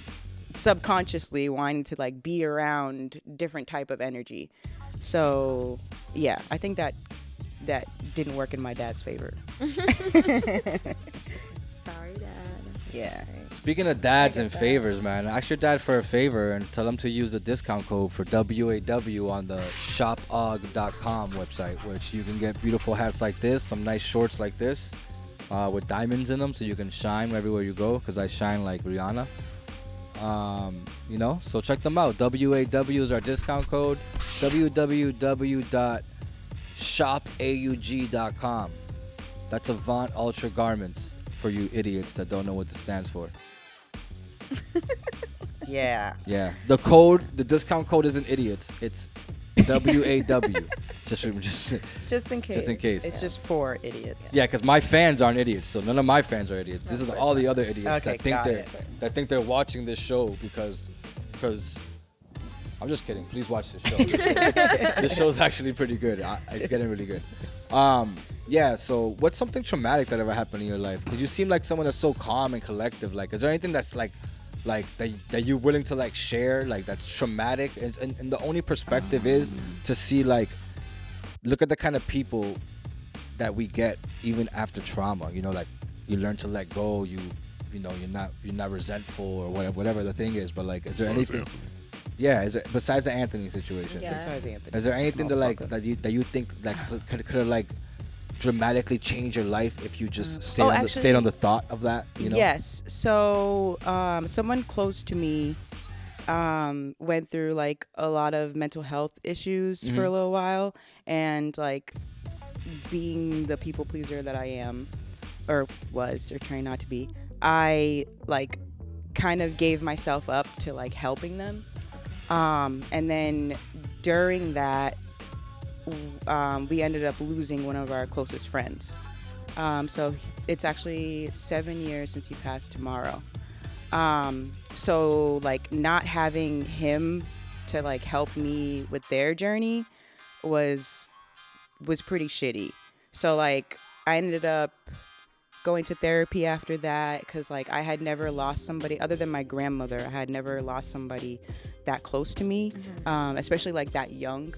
S4: subconsciously wanting to like be around different type of energy. So yeah, I think that didn't work in my dad's favor.
S5: Sorry, Dad.
S4: Yeah.
S3: Speaking of dads
S5: I get
S3: and
S5: that.
S3: favors, man, ask your dad for a favor and tell him to use the discount code for WAW on the shopog.com website, which you can get beautiful hats like this, some nice shorts like this, with diamonds in them, so you can shine everywhere you go. Because I shine like Rihanna. You know, so check them out. WAW is our discount code. www.shopaug.com. That's Avant Ultra Garments for you idiots that don't know what this stands for.
S4: Yeah.
S3: Yeah, the discount code isn't idiots. It's WAW. just
S5: Just in case.
S3: in case.
S4: It's just for idiots.
S3: Yeah, because my fans aren't idiots, so none of my fans are idiots. This is
S5: course
S3: all the other idiots
S4: Okay, got it.
S3: that think they're watching this show because I'm just kidding. Please watch this show. This show's actually pretty good. It's getting really good. Yeah. So, what's something traumatic that ever happened in your life? Because you seem like someone that's so calm and collective. Like, is there anything that's like that you're willing to like share, like that's traumatic? And the only perspective is to see like, look at the kind of people that we get even after trauma. You know, like you learn to let go. You know, you're not resentful or whatever the thing is. But like, is there anything? Yeah, is there, besides the Anthony situation?
S5: Yeah.
S4: Besides Anthony.
S3: Is there anything that like
S4: Motherfucker.
S3: that you think like could have like dramatically changed your life if you just stayed
S4: Oh,
S3: stayed on
S4: actually-
S3: the thought of that? You know?
S4: Yes. So, someone close to me went through like a lot of mental health issues for
S3: Mhm.
S4: a little while, and like being the people pleaser that I am, or was, or trying not to be, I like kind of gave myself up to like helping them. And then during that, we ended up losing one of our closest friends. So it's actually 7 years since he passed tomorrow. So like not having him to like help me with their journey was pretty shitty. So like I ended up going to therapy after that because like I had never lost somebody other than my grandmother. I had never lost somebody that close to me, especially like that young.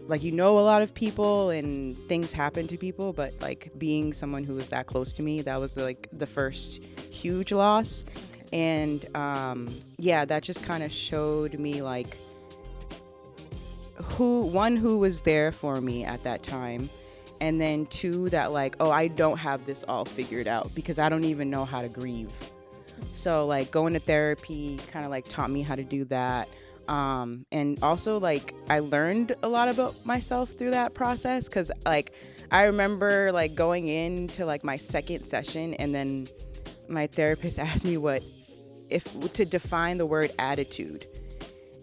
S4: Like, you know, a lot of people and things happen to people, but like being someone who was that close to me, that was like the first huge loss. And yeah, that just kind of showed me like who was there for me at that time. And then 2, that like, oh, I don't have this all figured out because I don't even know how to grieve. So like going to therapy kind of like taught me how to do that. And also like I learned a lot about myself through that process, because like I remember like going into like my second session, and then my therapist asked me to define the word attitude,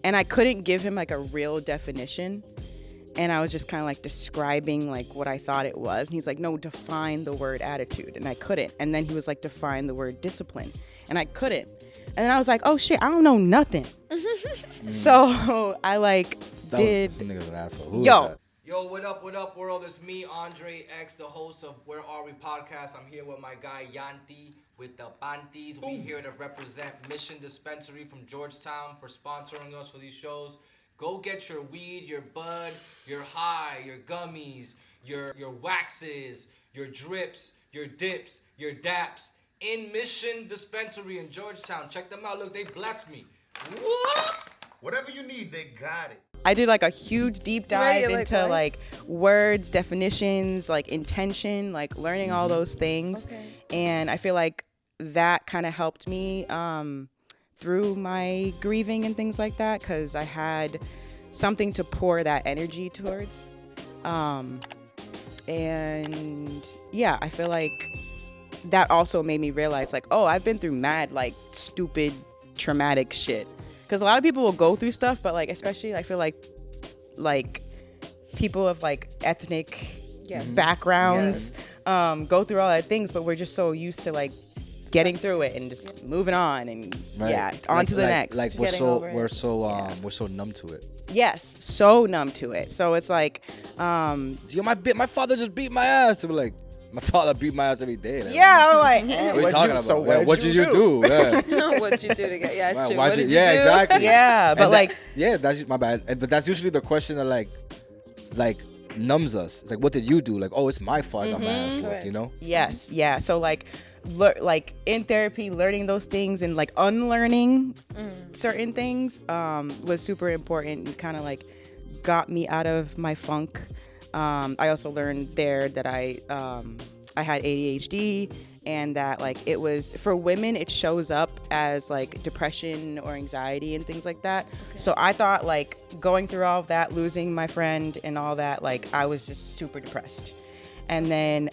S4: and I couldn't give him like a real definition. And I was just kind of like describing like what I thought it was. And he's like, no, define the word attitude. And I couldn't. And then he was like, define the word discipline. And I couldn't. And then I was like, oh shit, I don't know nothing. So I like did.
S3: Nigga's an asshole. Who
S4: Yo.
S3: is that? Yo, what up, world? It's me, Andre X, the host of Where Are We podcast. I'm here with my guy Yanti with the Panties. We here to represent Mission Dispensary from Georgetown for sponsoring us for these shows. Go get your weed, your bud, your high, your gummies, your waxes, your drips, your dips, your daps in Mission Dispensary in Georgetown. Check them out. Look, they blessed me. What?
S6: Whatever you need, they got it.
S4: I did like a huge deep dive
S5: Right,
S4: into
S5: what?
S4: like words, definitions, like intention, like learning all those things.
S5: Okay.
S4: And I feel like that kind of helped me through my grieving and things like that, because I had something to pour that energy towards. And yeah, I feel like that also made me realize like, oh, I've been through mad like stupid traumatic shit. Because a lot of people will go through stuff, but like especially I feel like people of like ethnic backgrounds go through all that things, but we're just so used to like getting through it and just moving on and on to the next.
S3: Like we're
S5: Getting
S3: so
S5: over it.
S3: we're so numb to it.
S4: Yes, so numb to it. So it's like,
S3: Yo, my father just beat my ass. And we're like, my father beat my ass every day. Like,
S4: yeah, I'm like,
S3: what are you talking about?
S4: So
S3: Yeah, what did you do? Yeah.
S5: What'd you do to get? Yeah, it's
S3: Wow,
S5: true.
S3: why'd
S5: What
S3: you-
S5: did you
S3: yeah,
S5: do?
S3: exactly.
S4: yeah, but
S3: And
S4: like,
S3: that's my bad. But that's usually the question that like numbs us. It's like, what did you do? Like, oh, it's my fault. I got my ass whooped.
S5: Correct.
S3: You know?
S4: yes, yeah. So like, like in therapy, learning those things and like unlearning certain things was super important and kind of like got me out of my funk. I also learned there that I had ADHD, and that like it was for women, it shows up as like depression or anxiety and things like that. So I thought like going through all of that, losing my friend and all that, like I was just super depressed. And then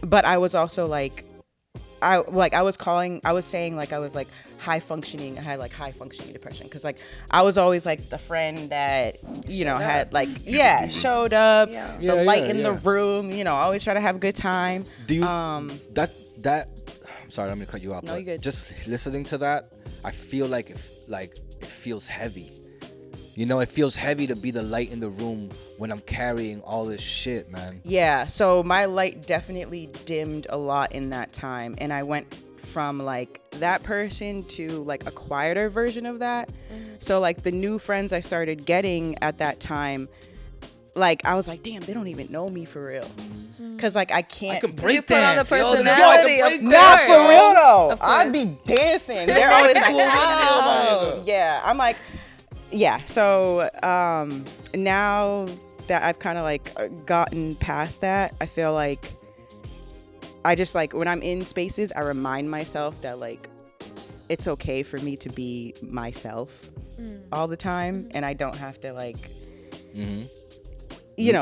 S4: but I was also like I was saying like I was like high functioning. I had like high functioning depression because like I was always like the friend that had like showed up,
S5: Yeah.
S4: the light in the room, always try to have a good time.
S3: Do you I'm sorry, I'm gonna cut you off.
S4: No,
S3: but
S4: you're good.
S3: Just listening to that, I feel like it feels heavy. It feels heavy to be the light in the room when I'm carrying all this shit, man.
S4: Yeah, so my light definitely dimmed a lot in that time, and I went from like that person to like a quieter version of that. So like the new friends I started getting at that time, like I was like, damn, they don't even know me for real. Cause like I can't.
S3: I can
S5: You
S3: break
S5: put on the
S3: dance. Yo,
S5: personality, of
S4: Not for
S5: course.
S4: real though.
S5: Of course.
S4: I'd be dancing. They're always like, oh, yeah. I'm like, yeah. So now that I've kind of like gotten past that, I feel like I just like when I'm in spaces, I remind myself that like it's okay for me to be myself all the time, and I don't have to like.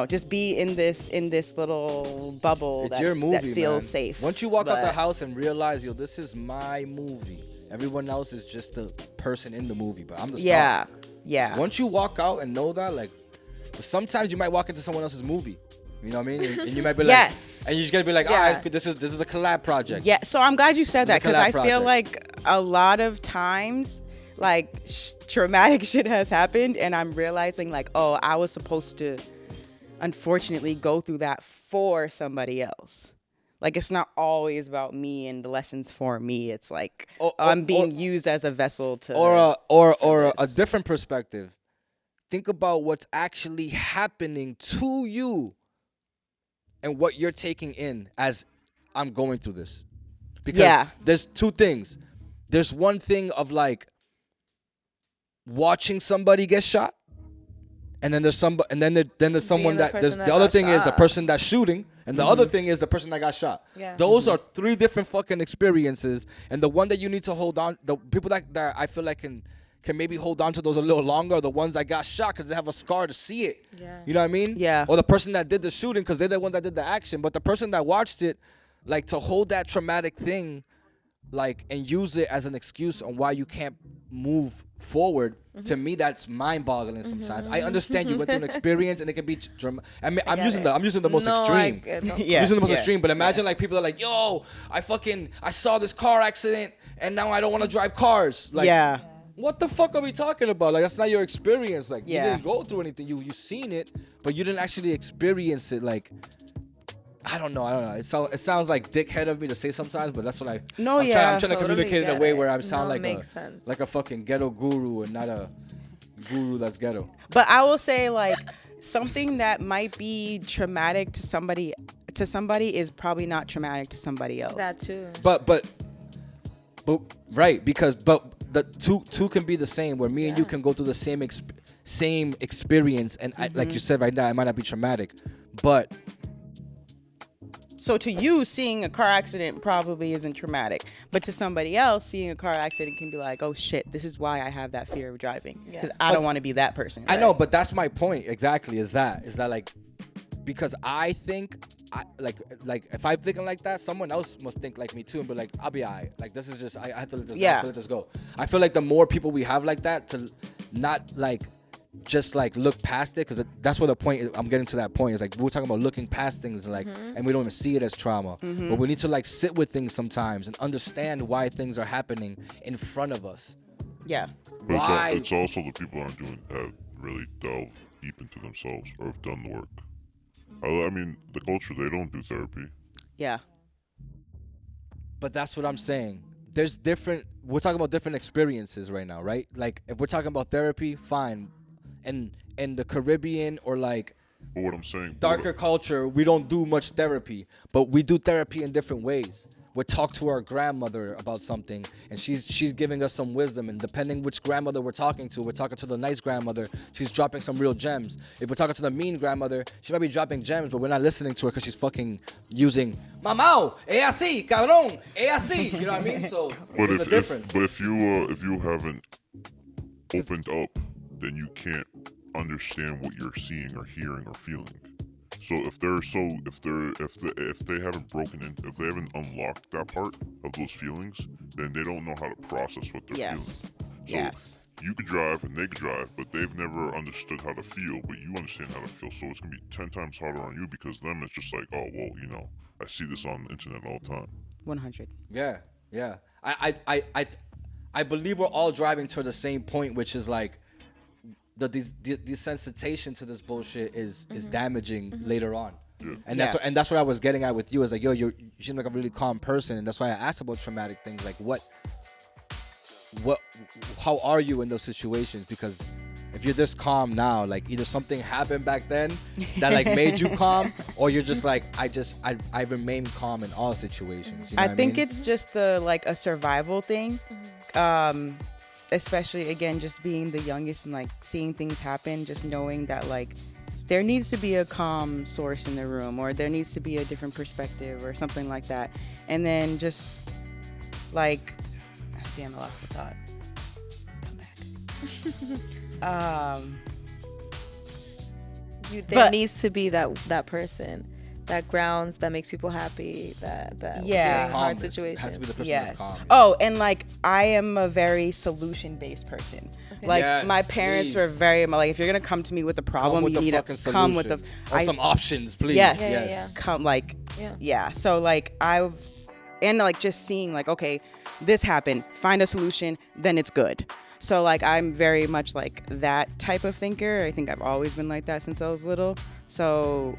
S4: Just be in this little bubble
S3: It's your movie,
S4: that feels
S3: man.
S4: safe.
S3: Once you walk out the
S4: But-
S3: house and realize, yo, this is my movie. Everyone else is just the person in the movie, but I'm the star.
S4: Yeah.
S3: Once you walk out and know that, like, sometimes you might walk into someone else's movie. You know what I mean? And you might be like,
S4: Yes.
S3: and you're just gonna be like,
S4: Yeah.
S3: this is a collab project.
S4: Yeah, so I'm glad you said that
S3: It's a
S4: because I
S3: collab
S4: feel
S3: project.
S4: like a lot of times, like traumatic shit has happened, and I'm realizing like, oh, I was supposed to, unfortunately, go through that for somebody else. Like it's not always about me and the lessons for me. It's like I'm being used as a vessel to.
S3: Or a
S4: this.
S3: different perspective. Think about what's actually happening to you and what you're taking in as I'm going through this. Because there's two things. There's one thing of like watching somebody get shot, and then there's someone that
S5: person that
S3: the other
S5: got
S3: thing is the
S5: shot.
S3: person that's shooting, and the other thing is the person that got shot.
S5: Yeah.
S3: Those are three different fucking experiences, and the one that you need to hold on, the people that I feel like can maybe hold on to those a little longer are the ones that got shot because they have a scar to see it.
S5: Yeah.
S3: You know what I mean?
S4: Yeah.
S3: Or the person that did the shooting because they're the one that did the action, but the person that watched it, like to hold that traumatic thing, like and use it as an excuse on why you can't move forward, to me that's mind-boggling sometimes. I understand you went through an experience and it can be I mean, I'm using the most extreme. I'm using the most extreme, but imagine like people are like, yo, I saw this car accident and now I don't want to drive cars. Like, what the fuck are we talking about? Like, that's not your experience. Like, you didn't go through anything. You seen it, but you didn't actually experience it. Like, I don't know. It sounds like dickhead of me to say sometimes, but that's what I'm trying to communicate in a way where I sound like a fucking ghetto guru and not a guru that's ghetto.
S4: But I will say, like, something that might be traumatic to somebody is probably not traumatic to somebody else.
S5: That too.
S3: But right, because the two can be the same, where me and you can go through the same experience, and like you said right now, it might not be traumatic, but.
S4: So to you, seeing a car accident probably isn't traumatic, but to somebody else, seeing a car accident can be like, oh shit, this is why I have that fear of driving, because I don't want to be that person.
S3: I know, but that's my point exactly. Is that like, because I think like if I'm thinking like that, someone else must think like me too, and be like, I'll be alright. Like, this is just I have to let this. I have to let this go. I feel like the more people we have like that, to not like just like look past it, because that's what the point is. I'm getting to that point is like we're talking about looking past things, and like and we don't even see it as trauma, but we need to like sit with things sometimes and understand why things are happening in front of us.
S7: But it's also the people aren't have really delved deep into themselves or have done the work. I mean, the culture, they don't do therapy.
S3: But that's what I'm saying. We're talking about different experiences right now, right? Like, if we're talking about therapy, fine. And in the Caribbean or like
S7: but what I'm saying,
S3: darker culture, we don't do much therapy, but we do therapy in different ways. We talk to our grandmother about something, and she's giving us some wisdom, and depending which grandmother we're talking to the nice grandmother, she's dropping some real gems. If we're talking to the mean grandmother, she might be dropping gems, but we're not listening to her because she's fucking using mamau, así, cabrón, así. You know what I mean? So
S7: but
S3: the difference.
S7: If you haven't opened up, then you can't understand what you're seeing or hearing or feeling. So if they haven't if they haven't unlocked that part of those feelings, then they don't know how to process what they're feeling. So you could drive and they could drive, but they've never understood how to feel, but you understand how to feel. So it's gonna be 10 times harder on you, because them it's just like, oh well, you know, I see this on the internet all the time.
S4: 100.
S3: Yeah. I believe we're all driving to the same point, which is like the desensitization to this bullshit is damaging later on. And that's what I was getting at with you, is like, yo, you seem like a really calm person, and that's why I asked about traumatic things, like how are you in those situations? Because if you're this calm now, like either something happened back then that like made you calm, or you're just like, I remain calm in all situations. You know
S4: I think it's just a survival thing. Especially again, just being the youngest and like seeing things happen, just knowing that like there needs to be a calm source in the room, or there needs to be a different perspective or something like that. And then just like, damn, I lost the thought. Come back.
S5: There needs to be that person that grounds, that makes people happy, that during hard situations.
S3: Has to be the person that's calm.
S4: Oh, and like I am a very solution-based person. Okay. Like my parents were very like, if you're gonna come to me with a problem, you need to come with
S3: some options, please.
S4: Yes. Come So like and like just seeing like, okay, this happened, find a solution, then it's good. So like I'm very much like that type of thinker. I think I've always been like that since I was little. So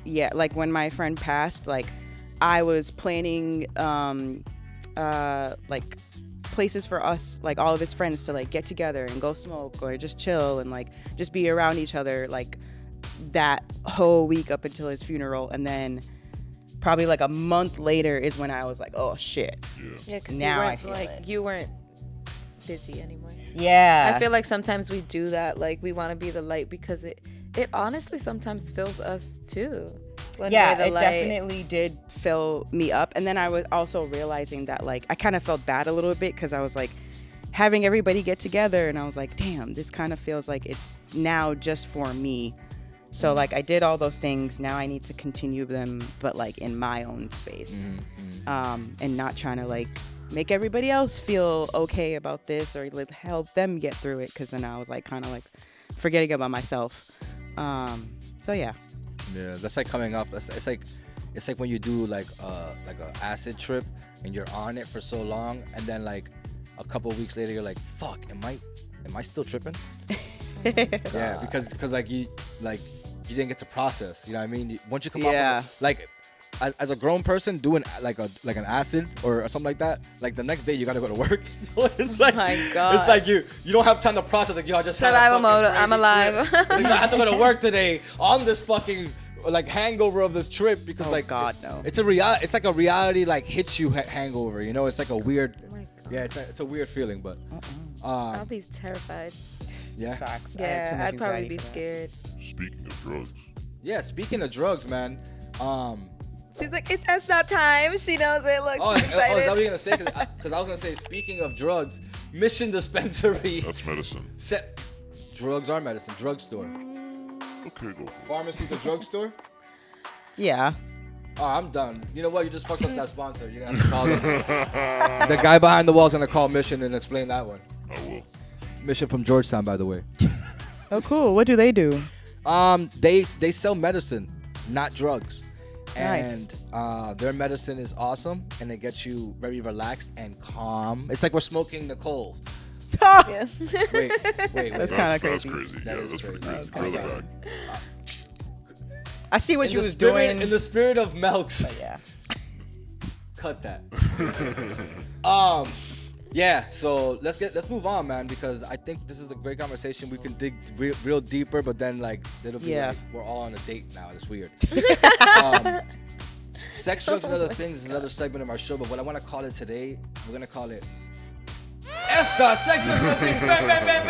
S4: yeah, like when my friend passed, like I was planning like places for us, like all of his friends, to like get together and go smoke or just chill and like just be around each other like that whole week up until his funeral. And then probably like a month later is when I was like, oh shit.
S5: Yeah, because you weren't busy anymore.
S4: Yeah.
S5: I feel like sometimes we do that. Like we want to be the light, because it honestly sometimes fills us too. It
S4: definitely did fill me up. And then I was also realizing that like I kind of felt bad a little bit, because I was like having everybody get together, and I was like, damn, this kind of feels like it's now just for me. So like I did all those things. Now I need to continue them, but like in my own space, and not trying to like make everybody else feel okay about this, or help them get through it. Because then I was like kind of like forgetting about myself. So yeah.
S3: Yeah, that's like coming up. It's like when you do like a acid trip and you're on it for so long, and then like a couple of weeks later you're like, fuck, am I still tripping? Yeah, because like you didn't get to process. You know what I mean? Once you come off of, like as a grown person doing like an acid or something like that, like the next day you gotta go to work. So it's like,
S5: oh my God.
S3: It's like you don't have time to process. Like, yo, I just
S5: survival mode. I'm alive.
S3: Like, I have to go to work today on this fucking like hangover of this trip because
S4: God, no.
S3: It's a reality. It's like a reality like hits you hangover. You know, it's like a weird.
S5: Oh my God.
S3: Yeah, it's a weird feeling, but.
S5: I'll be terrified.
S3: Yeah.
S4: Facts.
S5: Yeah, I'd probably be scared.
S7: Speaking of drugs.
S3: Yeah, speaking of drugs, man.
S5: She's like, it's SDOT time. She knows it. Look,
S3: Oh,
S5: she's
S3: is that
S5: excited.
S3: what you're gonna say? Because I was gonna say, speaking of drugs, Mission Dispensary.
S7: That's medicine.
S3: Drugs are medicine. Drugstore.
S7: Okay, go for it.
S3: Pharmacy's a drugstore.
S4: Yeah.
S3: Oh, I'm done. You know what? You just fucked up that sponsor. You're gonna have to call them. The guy behind the wall is gonna call Mission and explain that one.
S7: I will.
S3: Mission from Georgetown, by the way.
S4: Oh, cool. What do they do?
S3: They sell medicine, not drugs.
S4: Nice.
S3: And their medicine is awesome, and it gets you very relaxed and calm. It's like we're smoking Nicole.
S5: Yeah.
S3: Wait.
S4: That's kinda crazy.
S7: That's crazy.
S3: That
S7: Yeah,
S3: is
S7: that's pretty
S3: crazy.
S7: crazy.
S3: That is
S7: Gorilla
S3: crazy.
S7: bag.
S4: I see what
S3: In
S4: you
S3: the
S4: was
S3: spirit-
S4: doing.
S3: In the spirit of Melks.
S4: Yeah.
S3: Cut that. Yeah, so let's move on, man, because I think this is a great conversation. We can dig real deeper, but then like it'll be like we're all on a date now. It's weird. Sex, drugs, and other things is another segment of our show, but what I want to call it today, we're gonna call it SDOT, sex, drugs, and other things. Bam, bam, bam,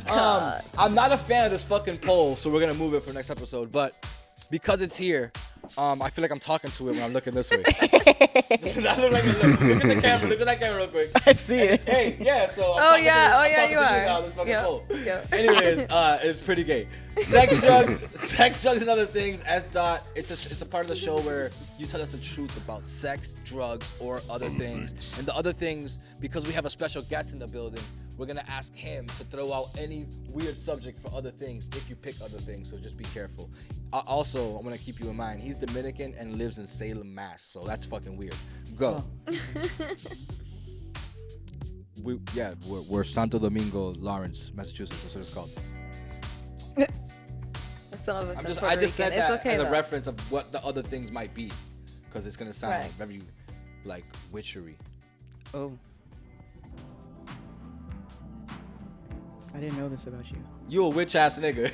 S3: bam. I'm not a fan of this fucking poll, so we're gonna move it for next episode, but because it's here, I feel like I'm talking to it when I'm looking this way. Listen, I look like look at the camera. Look at that camera real quick.
S4: I see it.
S3: Hey, yeah. So I'm
S5: Oh,
S3: talking
S5: yeah.
S3: to
S5: Oh,
S3: I'm
S5: yeah,
S3: talking
S5: you
S3: to
S5: are.
S3: now, this fucking
S5: Yep.
S3: poll.
S5: Yep.
S3: Anyways, it's pretty gay. Sex, drugs, and other things. SDOT. It's a part of the show where you tell us the truth about sex, drugs, or other things. And the other things, because we have a special guest in the building, we're gonna ask him to throw out any weird subject for other things if you pick other things. So just be careful. Also, I'm gonna keep you in mind. He's Dominican and lives in Salem, Mass. So that's fucking weird. Go. We're Santo Domingo, Lawrence, Massachusetts. That's what it's called.
S5: Some of us are
S3: I
S5: Puerto
S3: just said
S5: Rican.
S3: that
S5: It's okay
S3: as a
S5: though.
S3: reference of what the other things might be, because it's gonna sound
S5: Right.
S3: very like witchery.
S4: Oh. I didn't know this about you.
S3: You a witch ass nigga.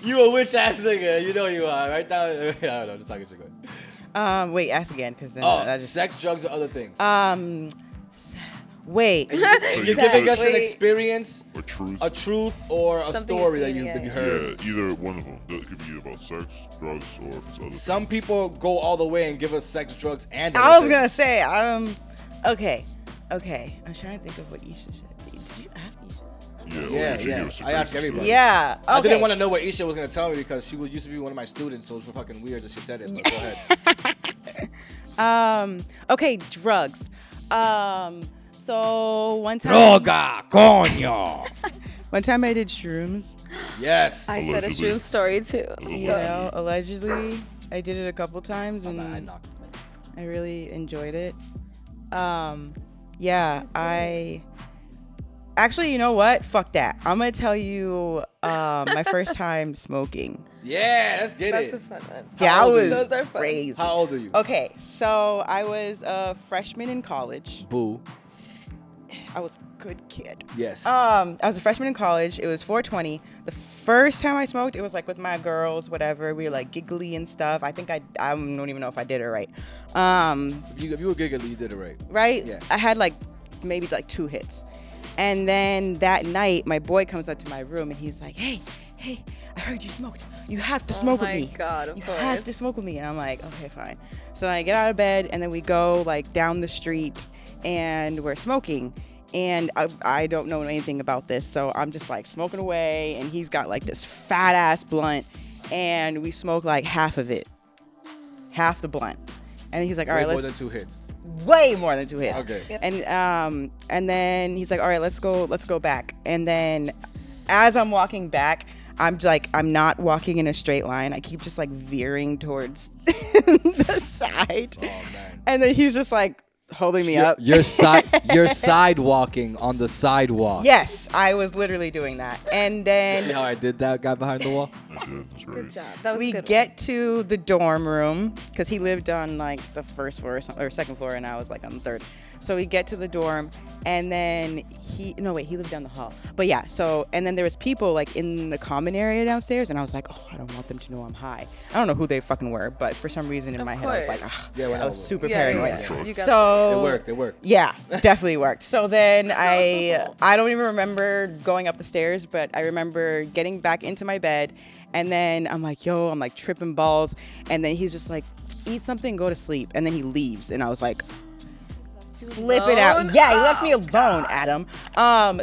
S3: You a witch ass nigga. You know you are. Right now, I don't know. Just talking shit. Go
S4: Wait, ask again, because then
S3: ahead.
S4: that just.
S3: Sex, drugs, or other things.
S4: Wait.
S3: You're giving us an
S5: Wait.
S3: experience,
S7: Or truth.
S3: a truth, or a
S5: Something
S3: story that
S5: you've
S3: you
S5: seen, yeah.
S3: heard.
S7: Yeah, either one of them. It could be either about sex, drugs, or if it's other
S3: Some people go all the way and give us sex, drugs, and.
S4: I
S3: other
S4: was
S3: things.
S4: gonna say, okay. I'm trying to think of what Isha said. Did you ask Isha?
S3: Yeah. I ask everybody.
S4: Yeah. Okay.
S3: I didn't want to know what Isha was gonna tell me because she used to be one of my students, so it was fucking weird that she said it. But go ahead.
S4: Okay, drugs. So one time.
S3: Droga, coño.
S4: One time I did shrooms.
S3: Yes.
S5: I said a
S7: Allegedly.
S5: shroom story too.
S4: You know, allegedly, I did it a couple times, and
S3: I knocked.
S4: I really enjoyed it. Yeah, I actually, you know what? Fuck that. I'm gonna tell you my first time smoking.
S3: Yeah, let's get
S5: That's
S3: it.
S5: a fun one.
S4: That
S3: old are you?
S4: was
S5: Those are fun.
S4: crazy.
S3: How old are you?
S4: Okay, so I was a freshman in college.
S3: Boo.
S4: I was a good kid.
S3: Yes.
S4: I was a freshman in college. It was 420. The first time I smoked, it was like with my girls, whatever. We were like giggly and stuff. I think I don't even know if I did it right.
S3: If you were giggly, you did it right.
S4: Right?
S3: Yeah.
S4: I had like maybe like 2 hits. And then that night, my boy comes up to my room and he's like, hey, I heard you smoked. You have to smoke with me.
S5: Oh my God, of
S4: you
S5: course.
S4: have to smoke with me. And I'm like, okay, fine. So I get out of bed and then we go like down the street and we're smoking. And I don't know anything about this. So I'm just like smoking away and he's got like this fat ass blunt and we smoke like half of it. Half the blunt. And he's like, all
S3: Way
S4: right,
S3: more
S4: let's
S3: than 2 hits.
S4: way more than 2 hits.
S3: Okay.
S5: Yep.
S4: And then he's like, all right, let's go back. And then as I'm walking back, I'm not walking in a straight line. I keep just like veering towards the side.
S3: Oh man.
S4: And then he's just like holding me up.
S3: You're sidewalking on the sidewalk.
S4: Yes, I was literally doing that. And
S3: See
S4: then
S3: how I did that guy behind the wall?
S7: I did. That's right.
S5: Good job. That was
S4: we
S5: a good
S4: get to the dorm room because he lived on like the first floor or second floor, and I was like on the third. So we get to the dorm, and then he lived down the hall. But yeah, and then there was people like in the common area downstairs, and I was like, oh, I don't want them to know I'm high. I don't know who they fucking were, but for some reason in
S5: Of
S4: my head I was
S5: course.
S4: like, ugh.
S3: Yeah,
S4: I was super
S5: Yeah,
S4: paranoid.
S5: yeah. You got
S4: So
S3: It worked.
S4: Yeah, definitely worked. So then I don't even remember going up the stairs, but I remember getting back into my bed, and then I'm like tripping balls, and then he's just like, eat something, go to sleep, and then he leaves, and I was like, flip it out.
S5: alone?
S4: Yeah, he left me alone, Adam.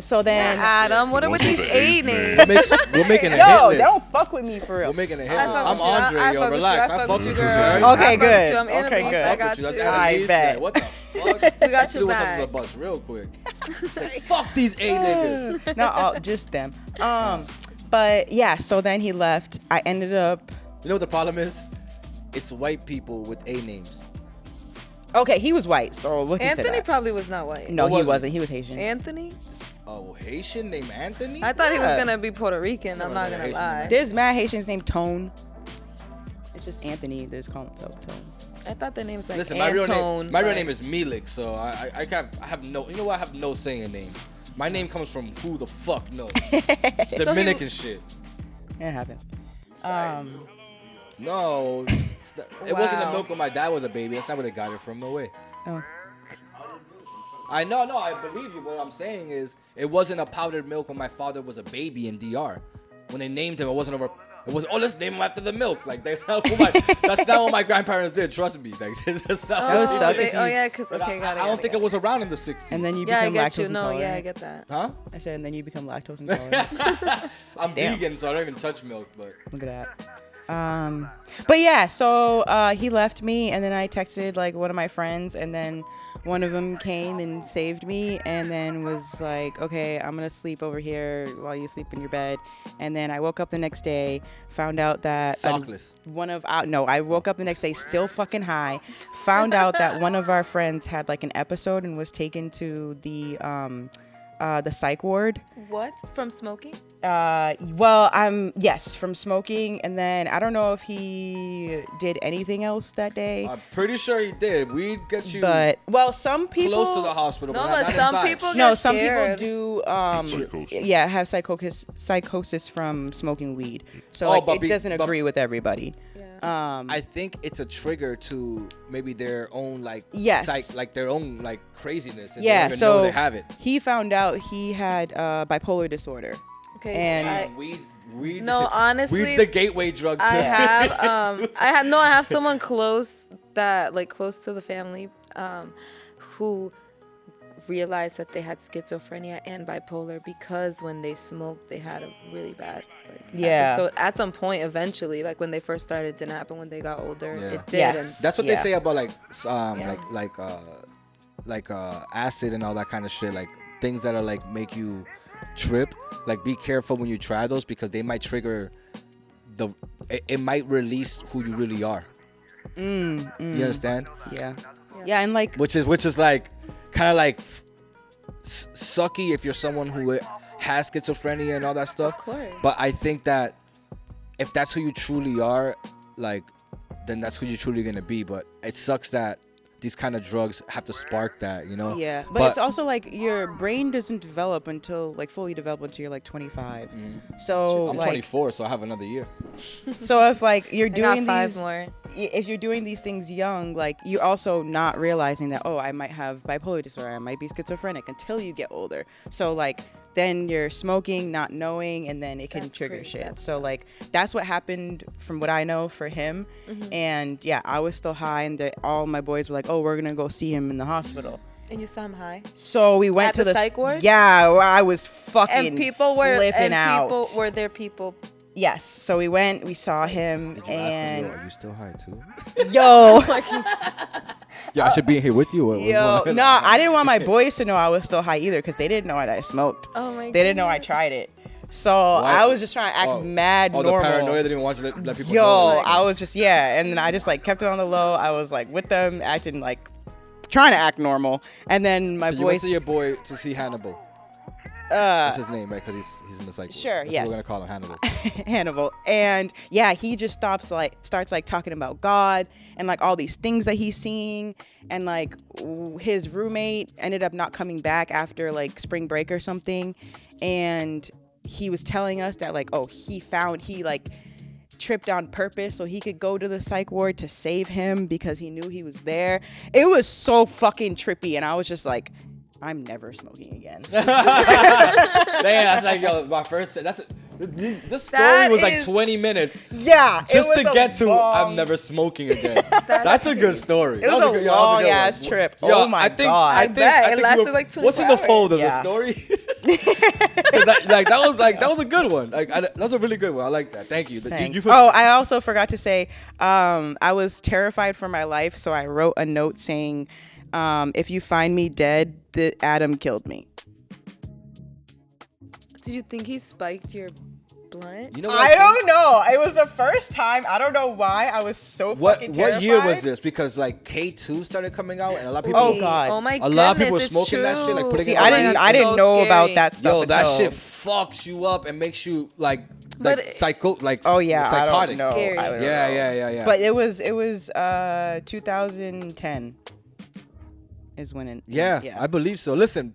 S4: So then,
S5: Adam, what are with
S7: Those are
S5: these
S7: the
S5: A
S7: A's,
S5: names?
S7: man.
S3: We're making a hit
S4: yo,
S3: list.
S4: don't fuck with me for real.
S3: We're making a hit
S5: I
S3: list.
S5: fuck
S3: I'm
S5: with you.
S3: Andre,
S5: I
S3: yo.
S5: fuck with you.
S3: Relax.
S5: I fuck
S3: fuck
S5: with you,
S3: with
S5: girl.
S4: Okay,
S5: I fuck
S4: good.
S5: with you. I'm
S4: Okay,
S5: Annalise.
S4: good.
S5: I
S3: Fuck
S5: got
S3: with you. That's
S5: you.
S4: I
S3: Annalise.
S4: bet.
S3: What the fuck?
S5: We got your
S3: Threw us under the
S5: back.
S3: bus real quick. It's like, fuck these A niggas.
S4: Not all, just them. But yeah, so then he left. I ended up.
S3: You know what the problem is? It's white people with A names.
S4: Okay, he was white, so look into
S5: Anthony
S4: that.
S5: probably was not white.
S4: No,
S3: What
S4: he
S3: was he?
S4: wasn't. He was Haitian.
S5: Anthony?
S3: Oh, Haitian named Anthony?
S5: I thought he was
S4: Yeah.
S5: gonna be Puerto Rican. I'm
S3: No,
S5: not
S3: no,
S5: gonna
S3: Haitian,
S5: lie.
S3: man.
S4: There's mad Haitians named Tone. It's just Anthony. They just call themselves Tone.
S5: I thought their name's like
S3: Listen, my real
S5: Antone.
S3: name is Milik, so I have no. You know what? I have no say in name. My name comes from who the fuck knows. Dominican shit.
S4: It happens.
S3: No, it wasn't the
S5: Wow.
S3: milk when my dad was a baby. That's not where they got it from. No way.
S4: Oh.
S3: I know, no, I believe you. What I'm saying is, it wasn't a powdered milk when my father was a baby in DR. When they named him, it wasn't over. It was, oh, let's name him after the milk. Like that's not what my grandparents did. Trust me. Like, that's not
S4: That would
S3: what they
S4: suck
S3: did.
S4: if
S5: Oh
S4: you-
S5: yeah, cause
S3: But
S5: okay, got it.
S3: I don't think it was around in the 60s.
S4: And then you
S5: Yeah, I
S4: become
S5: get
S4: lactose
S5: you.
S4: intolerant.
S5: No, yeah, I get that.
S3: Huh?
S4: I said, and then you become lactose intolerant.
S3: I'm
S4: Damn.
S3: vegan, so I don't even touch milk. But
S4: Look at that. But yeah, so he left me, and then I texted like one of my friends, and then one of them came and saved me, and then was like, okay, I'm gonna sleep over here while you sleep in your bed. And then I woke up the next day, found out that
S3: sockless.
S4: I woke up the next day still fucking high, found out that one of our friends had like an episode and was taken to the psych ward.
S5: What? From smoking?
S4: Yes, from smoking, and then I don't know if he did anything else that day.
S3: I'm pretty sure he did. We'd get you
S4: But some people
S3: close to the hospital.
S5: No,
S3: but
S5: but
S3: not
S5: some
S3: inside.
S5: people
S4: no,
S5: get
S4: some
S5: scared.
S4: people do
S7: Psychosis.
S4: yeah, have psychosis from smoking weed. So
S3: Oh,
S4: like,
S3: but
S4: it
S3: be-
S4: doesn't
S3: but-
S4: agree with everybody.
S5: Yeah.
S3: I think it's a trigger to maybe their own like
S4: Yes.
S3: like their own like craziness. And
S4: Yeah,
S3: they don't even
S4: so
S3: know they have it.
S4: he found out he had bipolar disorder.
S5: Okay.
S4: And-
S3: Weed.
S5: No, honestly,
S3: weed's the gateway drug. To
S5: I have someone close to the family, who realized that they had schizophrenia and bipolar because when they smoked, they had a really bad episode. At some point, eventually, like when they first started, it didn't happen. When they got older,
S3: Yeah.
S5: it did.
S4: Yes.
S5: And
S3: That's what
S4: Yeah.
S3: they say about like acid and all that kind of shit. Like things that are like make you trip. Like be careful when you try those because they might trigger it might release who you really are. You understand?
S4: Yeah. Yeah, and like
S3: Which is like kind of like sucky if you're someone who has schizophrenia and all that stuff.
S5: Of course.
S3: But I think that if that's who you truly are, like, then that's who you're truly gonna be. But it sucks that these kind of drugs have to spark that, you know?
S4: yeah, but it's also like your brain doesn't develop until like fully develop until you're like 25. So
S3: I'm
S4: like
S3: 24, so I have another year.
S4: so if like you're
S5: I got
S4: doing
S5: 5
S4: these
S5: more.
S4: if you're doing these things young, like you're also not realizing that, oh, I might have bipolar disorder, I might be schizophrenic until you get older. So like then you're smoking, not knowing, and then it can
S5: That's
S4: trigger
S5: crazy.
S4: shit.
S5: That's
S4: So like that's what happened from what I know for him. And yeah, I was still high, and all my boys were like, oh, we're gonna go see him in the hospital.
S5: And you saw him high.
S4: So we went
S5: At
S4: to
S5: the psych ward?
S4: Yeah, where I was fucking
S5: And people were
S4: flipping
S5: and
S4: out.
S5: people were there people
S4: Yes. So we went, we saw him,
S3: Did you ask him,
S4: and
S3: yo, are you still high too?
S4: yo,
S3: Yeah, I should be in here with you.
S4: yo, no, I didn't want my boys to know I was still high either because they didn't know that I smoked.
S5: Oh my god.
S4: They didn't know I tried it. So I was just trying to act mad normal.
S3: The paranoia, they didn't want you to let people
S4: Yo,
S3: know.
S4: I was just, and then I just like kept it on the low. I was like with them, acting like, trying to act normal. And then my
S3: So you went
S4: boys.
S3: to your boy to see Hannibal. That's his name, right? Because he's in the cycle.
S4: Sure,
S3: That's
S4: yes.
S3: what we're gonna call him, Hannibal.
S4: Hannibal. And yeah, he just starts like talking about God and like all these things that he's seeing, and like his roommate ended up not coming back after like spring break or something, and he was telling us that like, oh, he like tripped on purpose so he could go to the psych ward to save him because he knew he was there. It was so fucking trippy, and I was just like, I'm never smoking again.
S3: Damn, that's like, yo, my first. This story was like 20 minutes.
S4: Yeah,
S3: Just to get to, I'm never smoking again. That's a good story.
S4: It was a long ass trip.
S3: Yo,
S4: Oh my god!
S5: I bet it lasted like 24
S3: What's in the fold of
S4: Yeah.
S3: the story? that was a good one. That was a really good one. I like that. Thank you.
S4: Thanks. I also forgot to say, I was terrified for my life, so I wrote a note saying, if you find me dead, Adam killed me.
S5: Did you think he spiked your blunt?
S3: You know what
S4: I don't know. It was the first time. I don't know why. I was so fucking terrified.
S3: What year was this? Because like K2 started coming out, and a lot of people.
S4: Oh god.
S5: Oh my
S3: a
S5: goodness.
S3: lot of people were
S5: it's
S3: smoking that
S5: true.
S3: shit, like putting
S4: See,
S3: it.
S4: I didn't know about that stuff.
S3: Yo, that
S4: until-
S3: shit fucks you up and makes you like
S4: Oh yeah,
S3: psychotic.
S4: I don't know.
S5: Scary.
S4: I don't know.
S3: Yeah.
S4: But it was 2010 is when it.
S3: Yeah, I believe so. Listen,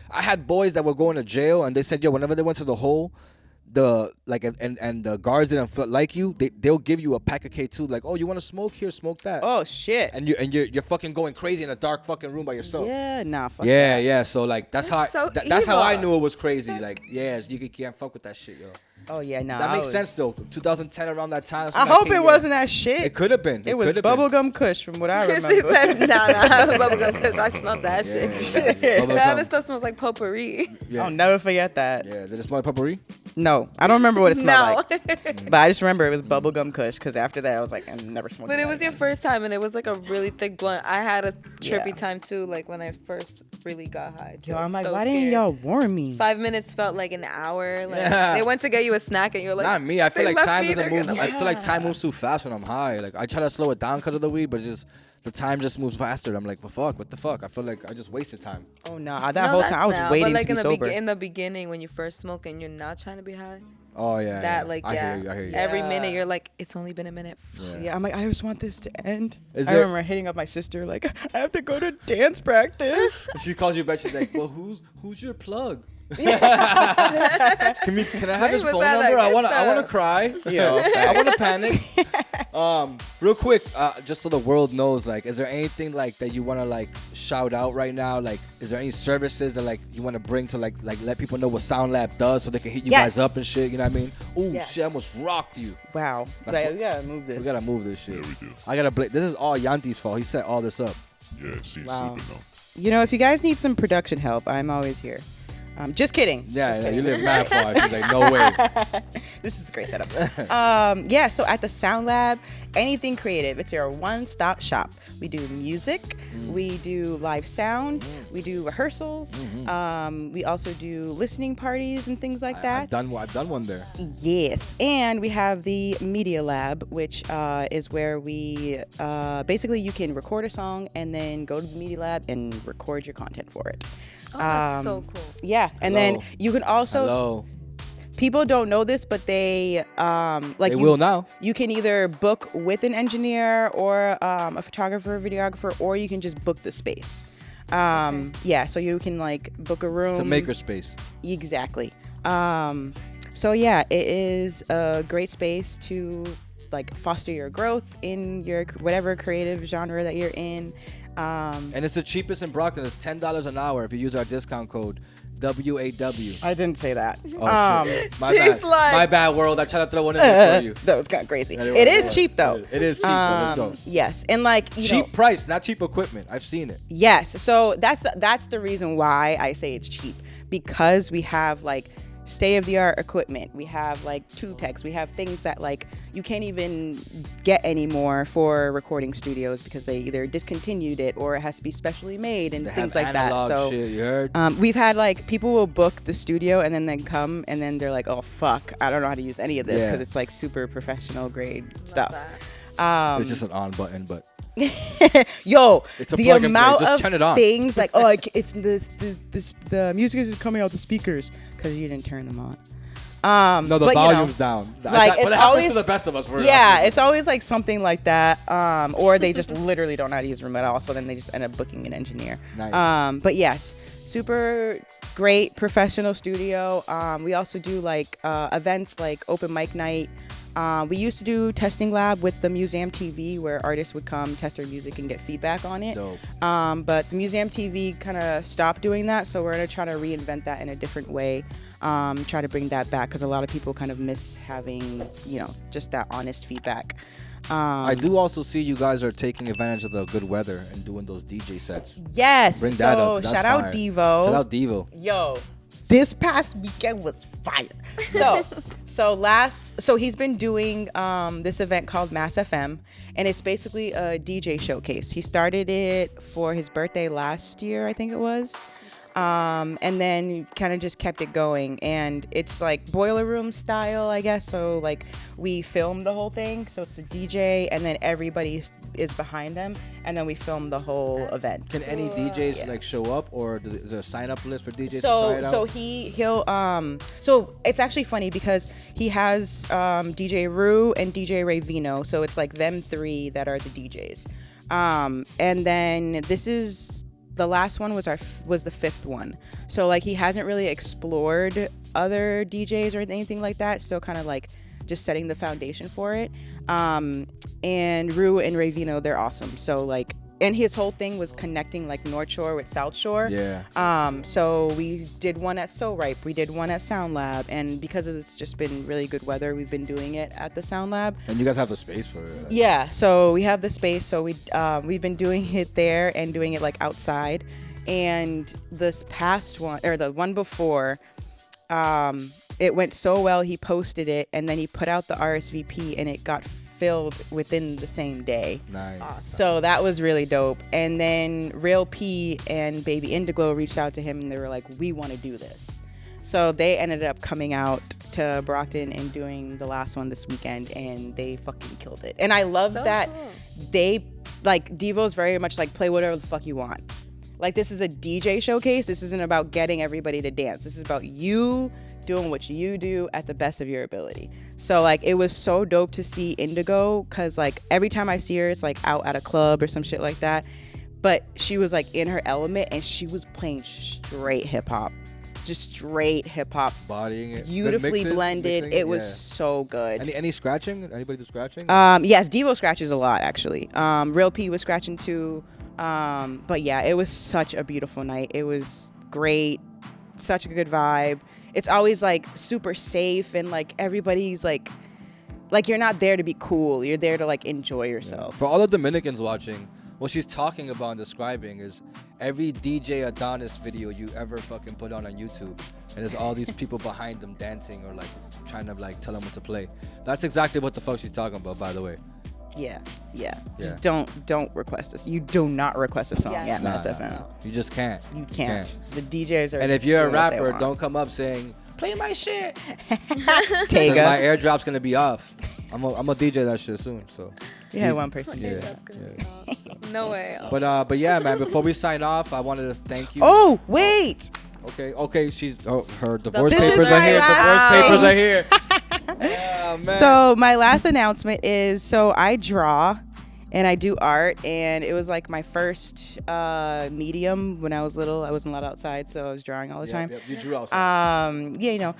S3: I had boys that were going to jail, and they said, yo, whenever they went to the hole, the guards didn't feel like you, they'll give you a pack of K2, like, oh, you want to smoke? Here, smoke that.
S4: Oh shit.
S3: And you're fucking going crazy in a dark fucking room by yourself.
S4: Yeah, nah, fuck that.
S3: Yeah. So like that's how I knew it was crazy. Like, you can't fuck with that shit, yo.
S4: Oh yeah, nah.
S3: That makes sense though. 2010 around that time.
S4: I hope it wasn't that shit.
S3: It could have been.
S4: It was bubblegum kush from what I remember.
S5: She said, nah, bubblegum kush. I smelled that shit.
S3: Yeah.
S5: The other stuff smells like potpourri.
S3: Yeah.
S4: I'll never forget that.
S3: Yeah, did it smell like potpourri?
S4: No, I don't remember what it smelled
S5: No.
S4: like. But I just remember it was bubblegum kush because after that I was like, I'm never smoking.
S5: But it
S4: that
S5: was your
S4: again.
S5: first time, and it was like a really thick blunt. I had a trippy
S4: Yeah.
S5: time too, like when I first really got high. Too.
S4: Yo,
S5: I was
S4: I'm like,
S5: so
S4: why
S5: scared.
S4: didn't y'all warn me?
S5: 5 minutes felt like an hour. Like
S3: Yeah.
S5: they went to get you a snack, and you're like,
S3: Not me. I feel
S5: "They
S3: like
S5: left
S3: time
S5: me,
S3: doesn't
S5: they're
S3: move.
S5: gonna
S3: I feel like time moves too fast when I'm high. Like I try to slow it down because of the weed, but the time just moves faster. I'm like, what the fuck? I feel like I just wasted time.
S4: Oh nah, that
S5: No,
S4: whole
S5: that's
S4: time I was
S5: now.
S4: waiting
S5: but like
S4: to be sober.
S5: in the beginning when you first smoke and you're not trying to be high.
S3: Oh yeah.
S5: That
S3: yeah.
S5: like
S3: I
S5: yeah.
S3: hear you.
S5: Every minute you're like, it's only been a minute.
S4: Yeah, I'm like, I just want this to end.
S3: Is
S4: I
S3: there-
S4: remember hitting up my sister like, I have to go to dance practice.
S3: She calls you back. She's like, well, who's your plug? Can I have
S5: Maybe
S3: his
S5: was
S3: phone
S5: that,
S3: number?
S5: like,
S3: I want
S5: it's
S3: to cry.
S4: Yo,
S3: I want to panic. Real quick, just so the world knows, like, is there anything like that you want to like shout out right now? Like, is there any services that like you want to bring to like let people know what SoundLab does so they can hit you guys up and shit? You know what I mean? Ooh,
S4: Yes.
S3: shit, I almost rocked you.
S4: wow.
S3: That's
S4: Like,
S3: what-
S4: we gotta move this.
S3: We gotta move this shit.
S7: Yeah, we do.
S3: I gotta. This is all Yanti's fault. He set all this up.
S7: Yeah, see,
S4: Wow.
S7: sleeping now.
S4: You know, if you guys need some production help, I'm always here. Just kidding.
S3: Yeah, you live mad far. She's like, no way.
S4: This is a great setup. So at the SoundLab, anything creative, it's your one-stop shop. We do music, we do live sound, we do rehearsals. We also do listening parties and things like that.
S3: I've done one there.
S4: Yes, and we have the Media Lab, which is where we basically you can record a song and then go to the Media Lab and record your content for it.
S5: Oh, that's so cool.
S4: Yeah, and then
S3: Hello.
S4: you can also.
S3: Hello.
S4: People don't know this, but they
S3: They will now.
S4: You can either book with an engineer or a photographer, videographer, or you can just book the space. Yeah, so you can like book a room.
S3: It's a makerspace.
S4: Exactly. So yeah, it is a great space to like foster your growth in your whatever creative genre that you're in.
S3: And it's the cheapest in Brockton. It's $10 an hour if you use our discount code WAW.
S4: I didn't say that.
S3: Oh, shit. My
S5: She's
S3: bad.
S5: like-
S3: My bad, world. I tried to throw one in there for you.
S4: That was kind of crazy.
S3: Yeah,
S4: It is cheap though.
S3: It is cheap. Let's go.
S4: Yes, and like you know,
S3: Cheap price, not cheap equipment. I've seen it.
S4: yes, so that's the reason why I say it's cheap, because we have like state-of-the-art equipment. We have like tube techs. We have things that like you can't even get anymore for recording studios because they either discontinued it or it has to be specially made and things like that. So
S3: shit, you heard?
S4: we've had like people will book the studio and then they come and then they're like, oh fuck, I don't know how to use any of this because it's like super professional grade stuff.
S3: It's just an on button, but
S4: yo,
S3: it's a
S4: the
S3: plug and play.
S4: amount
S3: Just
S4: of
S3: turn it on.
S4: things like it's the music is coming out the speakers because you didn't turn them on.
S3: No, the
S4: but,
S3: volume's down.
S4: Like,
S3: but
S4: it's
S3: it happens
S4: always
S3: to the best of us.
S4: it's always like something like that, or they just literally don't know how to use the room at all. So then they just end up booking an engineer.
S3: Nice.
S4: But yes, super great professional studio. We also do like events like open mic night. We used to do testing lab with the Museum TV where artists would come test their music and get feedback on it.
S3: Dope.
S4: But the Museum TV kind of stopped doing that, so we're gonna try to reinvent that in a different way. Try to bring that back because a lot of people kind of miss having, just that honest feedback.
S3: I do also see you guys are taking advantage of the good weather and doing those DJ sets.
S4: Yes.
S3: Bring that up.
S4: Shout out Devo.
S3: Shout out Devo.
S4: Yo, this past weekend was fire. So he's been doing this event called Mass FM, and it's basically a DJ showcase. He started it for his birthday last year, I think it was. And then kind of just kept it going, and it's like boiler room style, I guess. So like we filmed the whole thing, so it's the DJ and then everybody is behind them, and then we film the whole event.
S3: Can any DJs like show up, or is there a sign up list for DJs to try it out?
S4: So he'll so it's actually funny because he has DJ Rue and DJ Ray Vino, so it's like them three that are the DJs. And then this is the last one was the fifth one. So like he hasn't really explored other DJs or anything like that. Still kind of like just setting the foundation for it. And Rue and Ray Vino, they're awesome. So like, and his whole thing was connecting like North Shore with South Shore.
S3: Yeah.
S4: So we did one at So Ripe, we did one at SoundLab, and because it's just been really good weather, we've been doing it at the SoundLab.
S3: And you guys have the space for it.
S4: Yeah, so we have the space, so we've been doing it there and doing it like outside. And this past one, or the one before, it went so well, he posted it, and then he put out the RSVP, and it got filled within the same day.
S3: Nice.
S4: So that was really dope. And then Real P and Baby Indiglo reached out to him, and they were like, we want to do this. So they ended up coming out to Brockton and doing the last one this weekend, and they fucking killed it. And I love that they, like, Devo's very much like, play whatever the fuck you want. Like, this is a DJ showcase. This isn't about getting everybody to dance. This is about you doing what you do at the best of your ability. So like it was so dope to see Indigo, because like every time I see her, it's like out at a club or some shit like that, but she was like in her element and she was playing straight hip-hop, just straight hip-hop,
S3: bodying it,
S4: beautifully blended. It was so good.
S3: Any scratching? Anybody do scratching?
S4: Yes, Devo scratches a lot actually. Real P was scratching too. But yeah, it was such a beautiful night. It was great, such a good vibe. It's always like super safe, and like everybody's like you're not there to be cool. You're there to like enjoy yourself.
S3: Yeah. For all the Dominicans watching, what she's talking about and describing is every DJ Adonis video you ever fucking put on YouTube, and there's all these people behind them dancing or like trying to like tell them what to play. That's exactly what the fuck she's talking about, by the way.
S4: Yeah. Just don't request this. You do not request a song at Mass FM.
S3: No. You just can't.
S4: You can't. The DJs are.
S3: And if you're a rapper, don't come up saying, play my shit.
S4: Tega.
S3: My airdrop's gonna be off. I'm a DJ that shit soon. So.
S4: You had one person.
S5: Yeah. No way.
S3: But yeah, man. Before we sign off, I wanted to thank you.
S4: Oh wait.
S3: Okay. She's her divorce papers are here. Yeah, man.
S4: So my last announcement is, so I draw and I do art, and it was like my first medium when I was little. I wasn't allowed outside, so I was drawing all the time.
S3: Yep, you drew outside.
S4: Yeah, you know.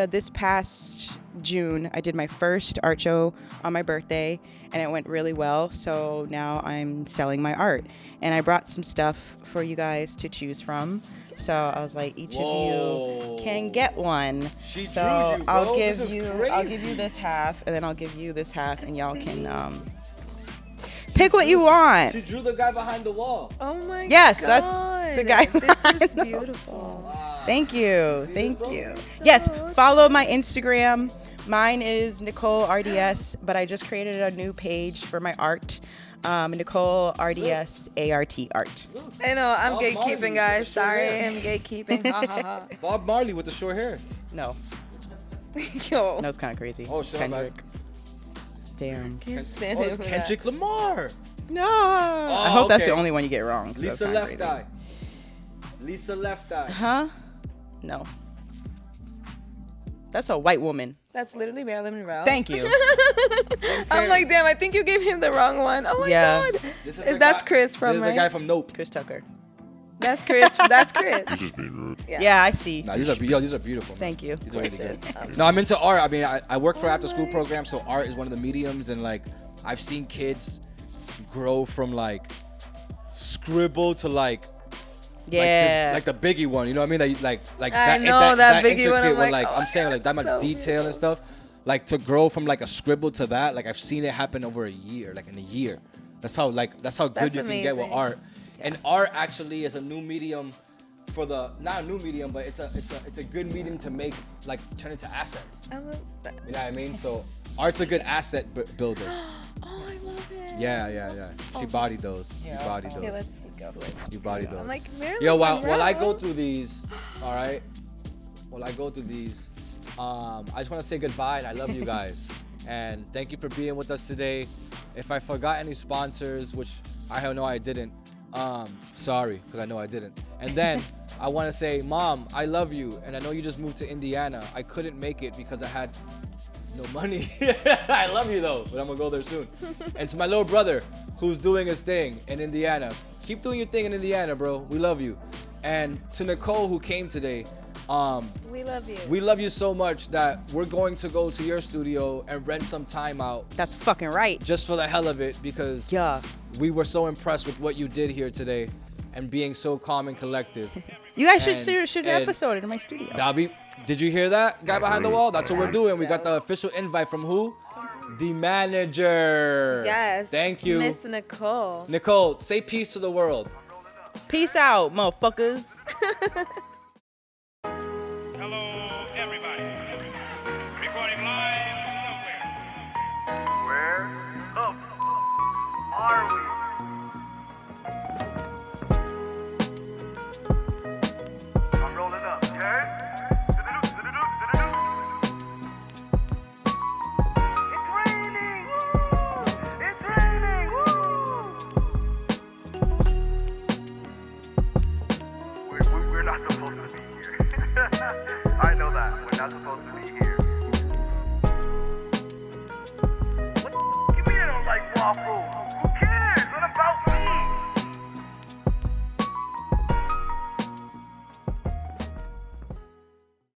S4: This past June, I did my first art show on my birthday, and it went really well. So now I'm selling my art, and I brought some stuff for you guys to choose from. So I was like, each of you can get one. I'll give you this half, and then I'll give you this half, and y'all can Pick what you want.
S3: She drew the guy behind the wall.
S5: Oh my
S4: Yes,
S5: god.
S4: that's the guy
S5: This is
S4: behind the
S5: beautiful.
S4: Thank you. Thank you. Yes, follow my Instagram. Mine is Nicole RDS, but I just created a new page for my art. Nicole RDS ART.
S5: I know, I'm
S3: Bob
S5: gatekeeping,
S3: Marley
S5: guys.
S3: with the short
S5: Sorry,
S3: hair.
S5: I'm gatekeeping. Ha ha ha.
S3: Bob Marley with the short hair.
S4: No,
S5: Yo.
S4: that was kind of crazy.
S3: Oh, shit, I'm
S4: Kendrick. Damn.
S5: Can't stand
S3: Oh,
S5: him
S3: it's
S5: for that.
S3: Kendrick Lamar.
S4: No. I hope that's the
S3: okay.
S4: only one you get wrong. 'cause
S3: Lisa
S4: that's kinda
S3: Left
S4: crazy.
S3: Eye. Lisa Left Eye.
S4: Huh? No. That's a white woman.
S5: That's literally Marilyn Monroe.
S4: Thank you.
S5: I'm like, damn, I think you gave him the wrong one. Oh my
S4: Yeah.
S5: god.
S3: This is
S5: Is
S3: the
S5: that's
S3: guy-
S5: Chris from
S3: This is the
S5: right?
S3: guy from Nope.
S4: Chris Tucker.
S5: That's Chris. That's Chris.
S7: He's just being rude.
S4: Yeah, I see.
S3: Nah, these are these are beautiful. Man.
S4: Thank you.
S3: These are really good.
S5: Gorgeous.
S3: No, I'm into art. I mean, I work for
S5: Oh
S3: after school
S5: my-
S3: program, so art is one of the mediums, and like I've seen kids grow from like scribble to like
S4: Yeah.
S3: like the Biggie one. You know what I mean? Like
S5: I know that Biggie one,
S3: intricate
S5: I'm
S3: with,
S5: like,
S3: I'm
S5: oh
S3: saying
S5: my
S3: like that much
S5: God, so
S3: detail and stuff. Like to grow from like a scribble to that. Like I've seen it happen over a year. Like in a year. That's how good
S5: That's
S3: you can get with
S5: amazing.
S3: art. And art actually is a new medium for the not a new medium, but it's a good medium to make like turn into assets.
S5: I'm upset.
S3: You know what I mean? So art's a good asset builder.
S5: Oh, I love it.
S3: Yeah. She bodied those. You bodied
S5: Okay,
S3: those.
S5: let's switch.
S3: You bodied those.
S5: I'm like, Marilyn
S3: Yo, while I go
S5: Monroe.
S3: through these, all right. While I go through these, I just want to say goodbye and I love you guys. And thank you for being with us today. If I forgot any sponsors, which I know I didn't, sorry, because I know I didn't. And then I want to say, Mom, I love you. And I know you just moved to Indiana. I couldn't make it because I had no money. I love you though, but I'm gonna go there soon. And to my little brother who's doing his thing in Indiana, keep doing your thing in Indiana, bro. We love you. And to Nicole who came today,
S5: We love you.
S3: we love you so much that we're going to go to your studio and rent some time out
S4: That's fucking right.
S3: just for the hell of it because
S4: Yeah.
S3: we were so impressed with what you did here today and being so calm and collective.
S4: You guys should
S3: And-
S4: shoot an
S3: and-
S4: episode in my studio.
S3: That'll be. Did you hear that? Guy behind the wall? That's what we're doing. We got the
S5: dope.
S3: official invite from who? The manager.
S5: Yes.
S3: Thank you.
S5: Miss Nicole.
S3: Nicole, say peace to the world.
S4: Peace out, motherfuckers.